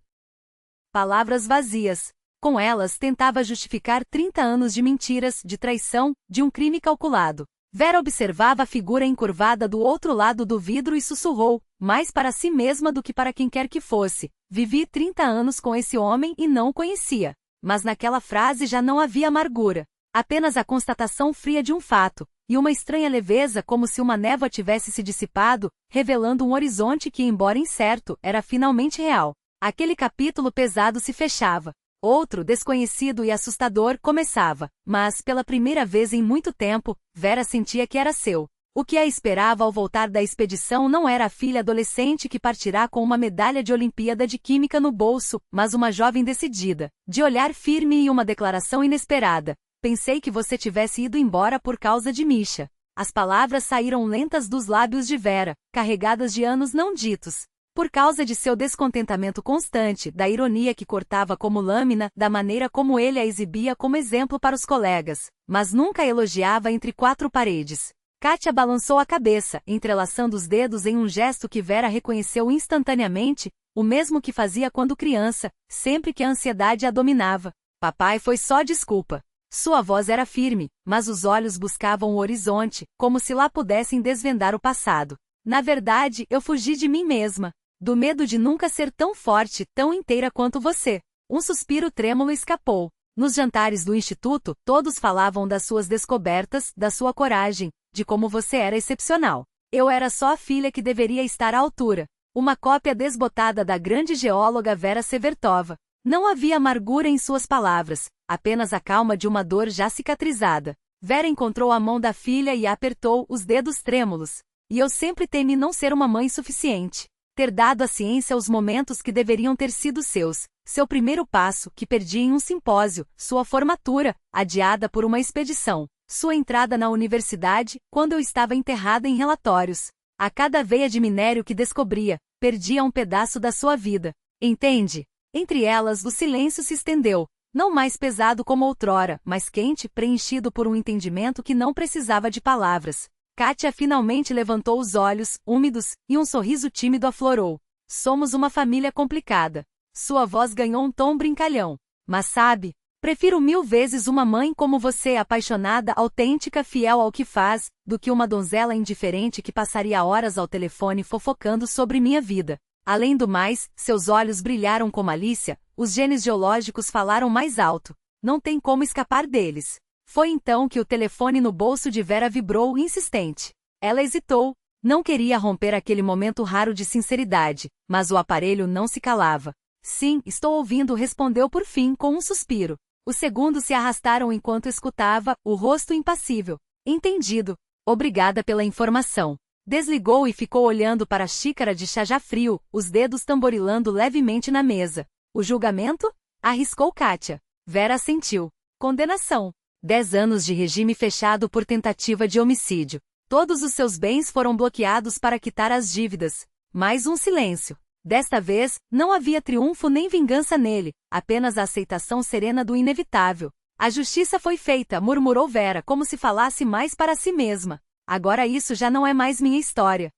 Palavras vazias. Com elas tentava justificar 30 anos de mentiras, de traição, de um crime calculado. Vera observava a figura encurvada do outro lado do vidro e sussurrou, mais para si mesma do que para quem quer que fosse. Vivi 30 anos com esse homem e não o conhecia. Mas naquela frase já não havia amargura. Apenas a constatação fria de um fato, e uma estranha leveza como se uma névoa tivesse se dissipado, revelando um horizonte que, embora incerto, era finalmente real. Aquele capítulo pesado se fechava. Outro, desconhecido e assustador, começava, mas, pela primeira vez em muito tempo, Vera sentia que era seu. O que a esperava ao voltar da expedição não era a filha adolescente que partirá com uma medalha de Olimpíada de Química no bolso, mas uma jovem decidida, de olhar firme e uma declaração inesperada. Pensei que você tivesse ido embora por causa de Misha. As palavras saíram lentas dos lábios de Vera, carregadas de anos não ditos. Por causa de seu descontentamento constante, da ironia que cortava como lâmina, da maneira como ele a exibia como exemplo para os colegas, mas nunca a elogiava entre quatro paredes. Kátia balançou a cabeça, entrelaçando os dedos em um gesto que Vera reconheceu instantaneamente, o mesmo que fazia quando criança, sempre que a ansiedade a dominava. Papai foi só desculpa. Sua voz era firme, mas os olhos buscavam o horizonte, como se lá pudessem desvendar o passado. Na verdade, eu fugi de mim mesma. Do medo de nunca ser tão forte, tão inteira quanto você. Um suspiro trêmulo escapou. Nos jantares do instituto, todos falavam das suas descobertas, da sua coragem, de como você era excepcional. Eu era só a filha que deveria estar à altura. Uma cópia desbotada da grande geóloga Vera Severtova. Não havia amargura em suas palavras, apenas a calma de uma dor já cicatrizada. Vera encontrou a mão da filha e a apertou, os dedos trêmulos. E eu sempre temi não ser uma mãe suficiente. Ter dado à ciência os momentos que deveriam ter sido seus. Seu primeiro passo, que perdi em um simpósio, sua formatura, adiada por uma expedição. Sua entrada na universidade, quando eu estava enterrada em relatórios. A cada veia de minério que descobria, perdia um pedaço da sua vida. Entende? Entre elas, o silêncio se estendeu, não mais pesado como outrora, mas quente, preenchido por um entendimento que não precisava de palavras. Kátia finalmente levantou os olhos, úmidos, e um sorriso tímido aflorou. Somos uma família complicada. Sua voz ganhou um tom brincalhão. Mas sabe, prefiro 1000 vezes uma mãe como você, apaixonada, autêntica, fiel ao que faz, do que uma donzela indiferente que passaria horas ao telefone fofocando sobre minha vida. Além do mais, seus olhos brilharam com malícia, os genes geológicos falaram mais alto. Não tem como escapar deles. Foi então que o telefone no bolso de Vera vibrou insistente. Ela hesitou. Não queria romper aquele momento raro de sinceridade, mas o aparelho não se calava. Sim, estou ouvindo, respondeu por fim com um suspiro. Os segundos se arrastaram enquanto escutava, o rosto impassível. Entendido. Obrigada pela informação. Desligou e ficou olhando para a xícara de chá já frio, os dedos tamborilando levemente na mesa. O julgamento? Arriscou Kátia. Vera assentiu. Condenação. 10 anos de regime fechado por tentativa de homicídio. Todos os seus bens foram bloqueados para quitar as dívidas. Mais um silêncio. Desta vez, não havia triunfo nem vingança nele, apenas a aceitação serena do inevitável. A justiça foi feita, murmurou Vera, como se falasse mais para si mesma. Agora isso já não é mais minha história.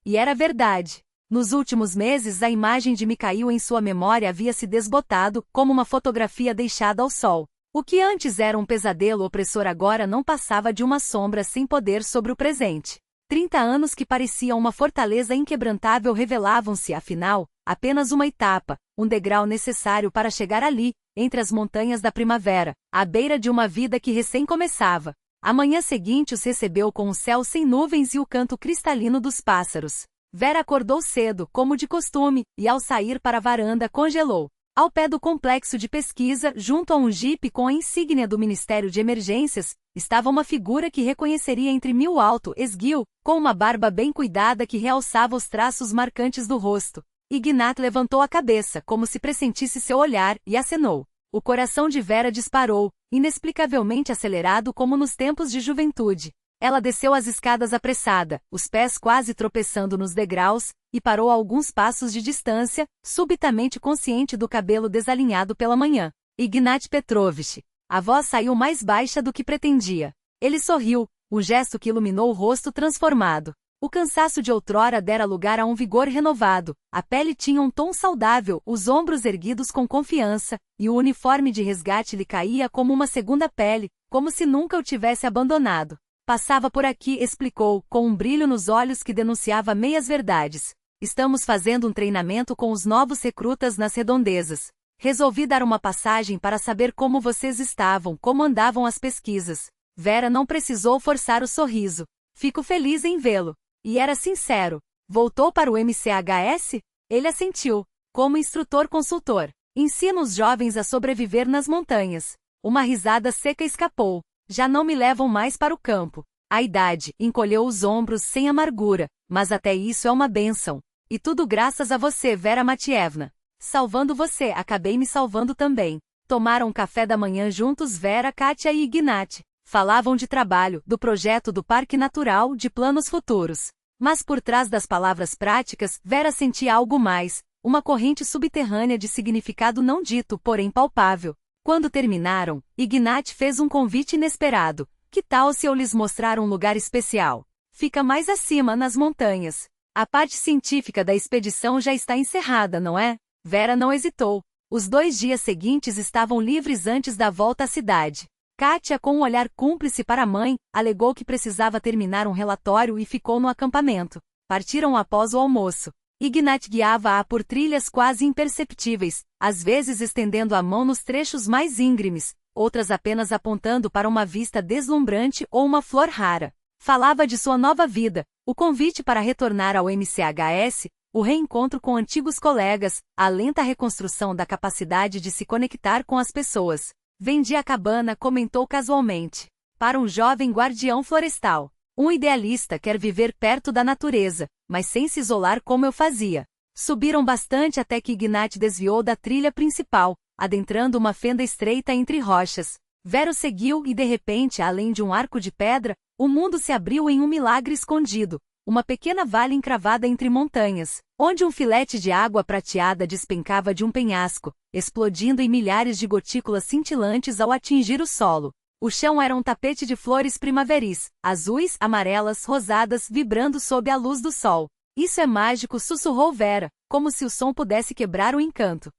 E era verdade. Nos últimos meses a imagem de Mikhail em sua memória havia se desbotado, como uma fotografia deixada ao sol. O que antes era um pesadelo opressor agora não passava de uma sombra sem poder sobre o presente. 30 anos que pareciam uma fortaleza inquebrantável revelavam-se, afinal, apenas uma etapa, um degrau necessário para chegar ali, entre as montanhas da primavera, à beira de uma vida que recém começava. A manhã seguinte os recebeu com o céu sem nuvens e o canto cristalino dos pássaros. Vera acordou cedo, como de costume, e ao sair para a varanda congelou. Ao pé do complexo de pesquisa, junto a um jipe com a insígnia do Ministério de Emergências, estava uma figura que reconheceria entre mil alto, esguio, com uma barba bem cuidada que realçava os traços marcantes do rosto. Ignat levantou a cabeça, como se pressentisse seu olhar, e acenou. O coração de Vera disparou, inexplicavelmente acelerado como nos tempos de juventude. Ela desceu as escadas apressada, os pés quase tropeçando nos degraus, e parou a alguns passos de distância, subitamente consciente do cabelo desalinhado pela manhã. Ignat Petrovich. A voz saiu mais baixa do que pretendia. Ele sorriu, um gesto que iluminou o rosto transformado. O cansaço de outrora dera lugar a um vigor renovado, a pele tinha um tom saudável, os ombros erguidos com confiança, e o uniforme de resgate lhe caía como uma segunda pele, como se nunca o tivesse abandonado. Passava por aqui, explicou, com um brilho nos olhos que denunciava meias verdades. Estamos fazendo um treinamento com os novos recrutas nas redondezas. Resolvi dar uma passagem para saber como vocês estavam, como andavam as pesquisas. Vera não precisou forçar o sorriso. Fico feliz em vê-lo. E era sincero. Voltou para o MCHS? Ele assentiu. Como instrutor consultor. Ensino os jovens a sobreviver nas montanhas. Uma risada seca escapou. Já não me levam mais para o campo. A idade encolheu os ombros sem amargura, mas até isso é uma bênção. E tudo graças a você, Vera Matievna. Salvando você, acabei me salvando também. Tomaram café da manhã juntos Vera, Kátia e Ignat. Falavam de trabalho, do projeto do Parque Natural, de planos futuros. Mas por trás das palavras práticas, Vera sentia algo mais, uma corrente subterrânea de significado não dito, porém palpável. Quando terminaram, Ignat fez um convite inesperado. Que tal se eu lhes mostrar um lugar especial? Fica mais acima, nas montanhas. A parte científica da expedição já está encerrada, não é? Vera não hesitou. Os 2 dias seguintes estavam livres antes da volta à cidade. Kátia, com um olhar cúmplice para a mãe, alegou que precisava terminar um relatório e ficou no acampamento. Partiram após o almoço. Ignat guiava-a por trilhas quase imperceptíveis, às vezes estendendo a mão nos trechos mais íngremes, outras apenas apontando para uma vista deslumbrante ou uma flor rara. Falava de sua nova vida, o convite para retornar ao MCHS, o reencontro com antigos colegas, a lenta reconstrução da capacidade de se conectar com as pessoas. Vendi a cabana, comentou casualmente. Para um jovem guardião florestal. Um idealista quer viver perto da natureza, mas sem se isolar como eu fazia. Subiram bastante até que Ignat desviou da trilha principal, adentrando uma fenda estreita entre rochas. Vero seguiu e de repente, além de um arco de pedra, o mundo se abriu em um milagre escondido. Uma pequena vale encravada entre montanhas, onde um filete de água prateada despencava de um penhasco, explodindo em milhares de gotículas cintilantes ao atingir o solo. O chão era um tapete de flores primaveris, azuis, amarelas, rosadas, vibrando sob a luz do sol. Isso é mágico, sussurrou Vera, como se o som pudesse quebrar o encanto.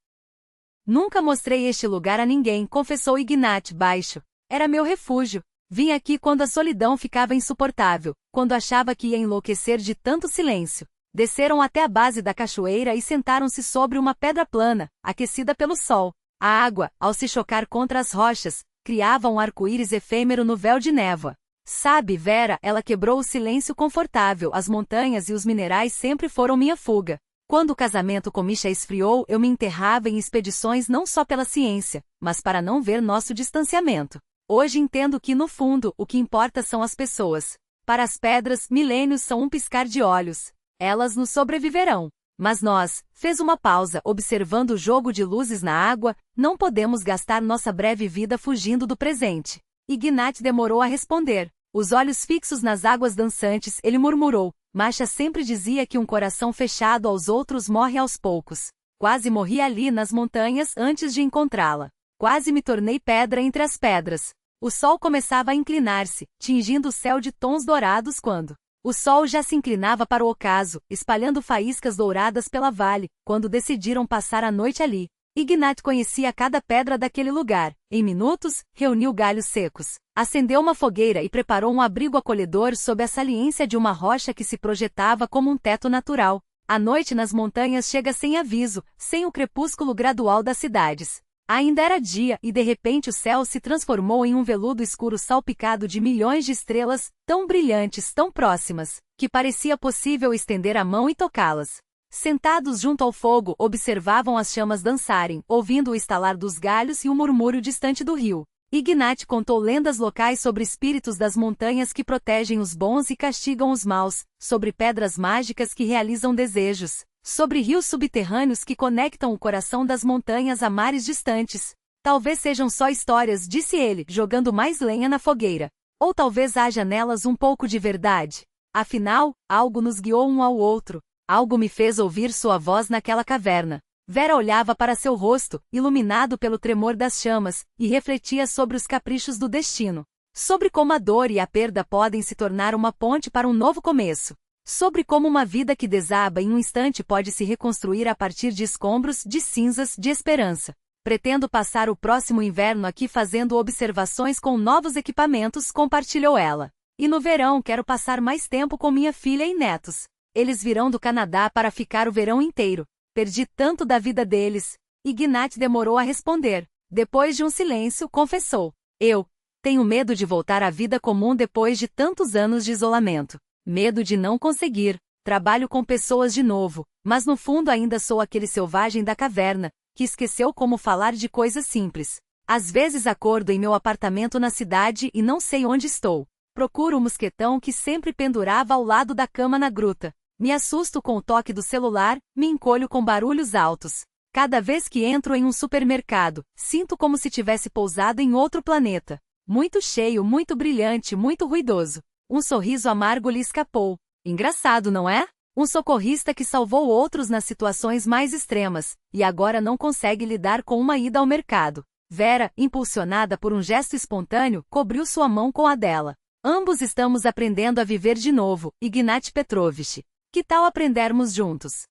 Nunca mostrei este lugar a ninguém, confessou Ignat baixo. Era meu refúgio. Vim aqui quando a solidão ficava insuportável, quando achava que ia enlouquecer de tanto silêncio. Desceram até a base da cachoeira e sentaram-se sobre uma pedra plana, aquecida pelo sol. A água, ao se chocar contra as rochas, criava um arco-íris efêmero no véu de névoa. Sabe, Vera, ela quebrou o silêncio confortável, as montanhas e os minerais sempre foram minha fuga. Quando o casamento com Misha esfriou, eu me enterrava em expedições não só pela ciência, mas para não ver nosso distanciamento. Hoje entendo que, no fundo, o que importa são as pessoas. Para as pedras, milênios são um piscar de olhos. Elas nos sobreviverão. Mas nós, fez uma pausa, observando o jogo de luzes na água, não podemos gastar nossa breve vida fugindo do presente. Ignat demorou a responder. Os olhos fixos nas águas dançantes, ele murmurou. Masha sempre dizia que um coração fechado aos outros morre aos poucos. Quase morri ali nas montanhas antes de encontrá-la. Quase me tornei pedra entre as pedras. O sol começava a inclinar-se, tingindo o céu de tons dourados quando... O sol já se inclinava para o ocaso, espalhando faíscas douradas pela vale, quando decidiram passar a noite ali. Ignat conhecia cada pedra daquele lugar. Em minutos, reuniu galhos secos, acendeu uma fogueira e preparou um abrigo acolhedor sob a saliência de uma rocha que se projetava como um teto natural. A noite nas montanhas chega sem aviso, sem o crepúsculo gradual das cidades. Ainda era dia e de repente o céu se transformou em um veludo escuro salpicado de milhões de estrelas, tão brilhantes, tão próximas, que parecia possível estender a mão e tocá-las. Sentados junto ao fogo, observavam as chamas dançarem, ouvindo o estalar dos galhos e o murmúrio distante do rio. Ignat contou lendas locais sobre espíritos das montanhas que protegem os bons e castigam os maus, sobre pedras mágicas que realizam desejos, sobre rios subterrâneos que conectam o coração das montanhas a mares distantes. Talvez sejam só histórias, disse ele, jogando mais lenha na fogueira. Ou talvez haja nelas um pouco de verdade. Afinal, algo nos guiou um ao outro. Algo me fez ouvir sua voz naquela caverna. Vera olhava para seu rosto, iluminado pelo tremor das chamas, e refletia sobre os caprichos do destino. Sobre como a dor e a perda podem se tornar uma ponte para um novo começo. Sobre como uma vida que desaba em um instante pode se reconstruir a partir de escombros, de cinzas, de esperança. Pretendo passar o próximo inverno aqui fazendo observações com novos equipamentos, compartilhou ela. E no verão quero passar mais tempo com minha filha e netos. Eles virão do Canadá para ficar o verão inteiro. Perdi tanto da vida deles. Ignat demorou a responder. Depois de um silêncio, confessou. Eu tenho medo de voltar à vida comum depois de tantos anos de isolamento. Medo de não conseguir. Trabalho com pessoas de novo, mas no fundo ainda sou aquele selvagem da caverna, que esqueceu como falar de coisas simples. Às vezes acordo em meu apartamento na cidade e não sei onde estou. Procuro o mosquetão que sempre pendurava ao lado da cama na gruta. Me assusto com o toque do celular, me encolho com barulhos altos. Cada vez que entro em um supermercado, sinto como se tivesse pousado em outro planeta. Muito cheio, muito brilhante, muito ruidoso. Um sorriso amargo lhe escapou. Engraçado, não é? Um socorrista que salvou outros nas situações mais extremas, e agora não consegue lidar com uma ida ao mercado. Vera, impulsionada por um gesto espontâneo, cobriu sua mão com a dela. Ambos estamos aprendendo a viver de novo, Ignat Petrovich. Que tal aprendermos juntos?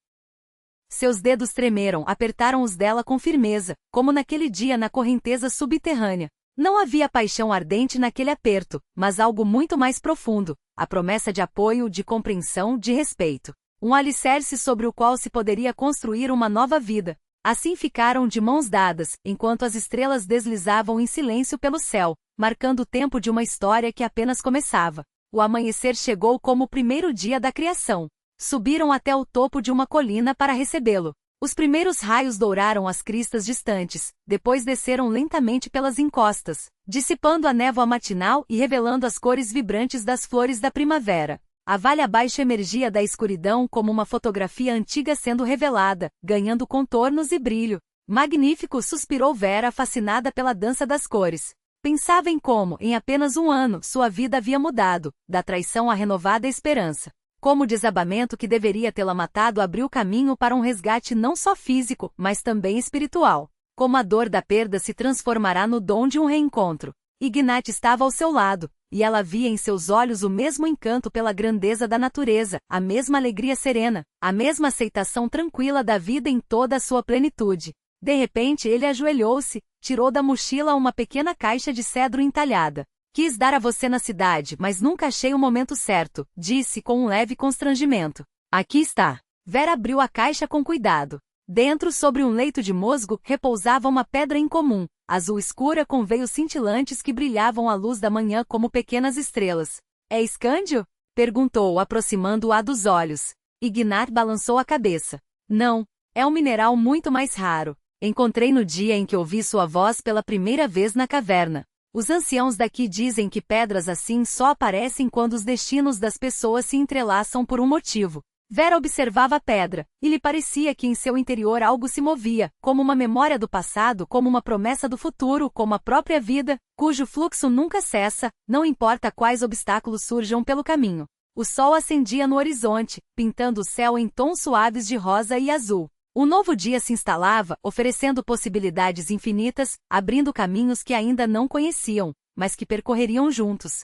Seus dedos tremeram, apertaram os dela com firmeza, como naquele dia na correnteza subterrânea. Não havia paixão ardente naquele aperto, mas algo muito mais profundo, a promessa de apoio, de compreensão, de respeito. Um alicerce sobre o qual se poderia construir uma nova vida. Assim ficaram de mãos dadas, enquanto as estrelas deslizavam em silêncio pelo céu, marcando o tempo de uma história que apenas começava. O amanhecer chegou como o primeiro dia da criação. Subiram até o topo de uma colina para recebê-lo. Os primeiros raios douraram as cristas distantes, depois desceram lentamente pelas encostas, dissipando a névoa matinal e revelando as cores vibrantes das flores da primavera. A vale abaixo emergia da escuridão como uma fotografia antiga sendo revelada, ganhando contornos e brilho. Magnífico, suspirou Vera, fascinada pela dança das cores. Pensava em como, em apenas um ano, sua vida havia mudado, da traição à renovada esperança. Como o desabamento que deveria tê-la matado abriu caminho para um resgate não só físico, mas também espiritual. Como a dor da perda se transformará no dom de um reencontro. Ignat estava ao seu lado, e ela via em seus olhos o mesmo encanto pela grandeza da natureza, a mesma alegria serena, a mesma aceitação tranquila da vida em toda a sua plenitude. De repente ele ajoelhou-se, tirou da mochila uma pequena caixa de cedro entalhada. Quis dar a você na cidade, mas nunca achei o momento certo, disse com um leve constrangimento. Aqui está. Vera abriu a caixa com cuidado. Dentro, sobre um leito de musgo, repousava uma pedra incomum, azul escura com veios cintilantes que brilhavam à luz da manhã como pequenas estrelas. É escândio? Perguntou, aproximando-a dos olhos. Ignat balançou a cabeça. Não, é um mineral muito mais raro. Encontrei no dia em que ouvi sua voz pela primeira vez na caverna. Os anciãos daqui dizem que pedras assim só aparecem quando os destinos das pessoas se entrelaçam por um motivo. Vera observava a pedra, e lhe parecia que em seu interior algo se movia, como uma memória do passado, como uma promessa do futuro, como a própria vida, cujo fluxo nunca cessa, não importa quais obstáculos surjam pelo caminho. O sol ascendia no horizonte, pintando o céu em tons suaves de rosa e azul. Um novo dia se instalava, oferecendo possibilidades infinitas, abrindo caminhos que ainda não conheciam, mas que percorreriam juntos.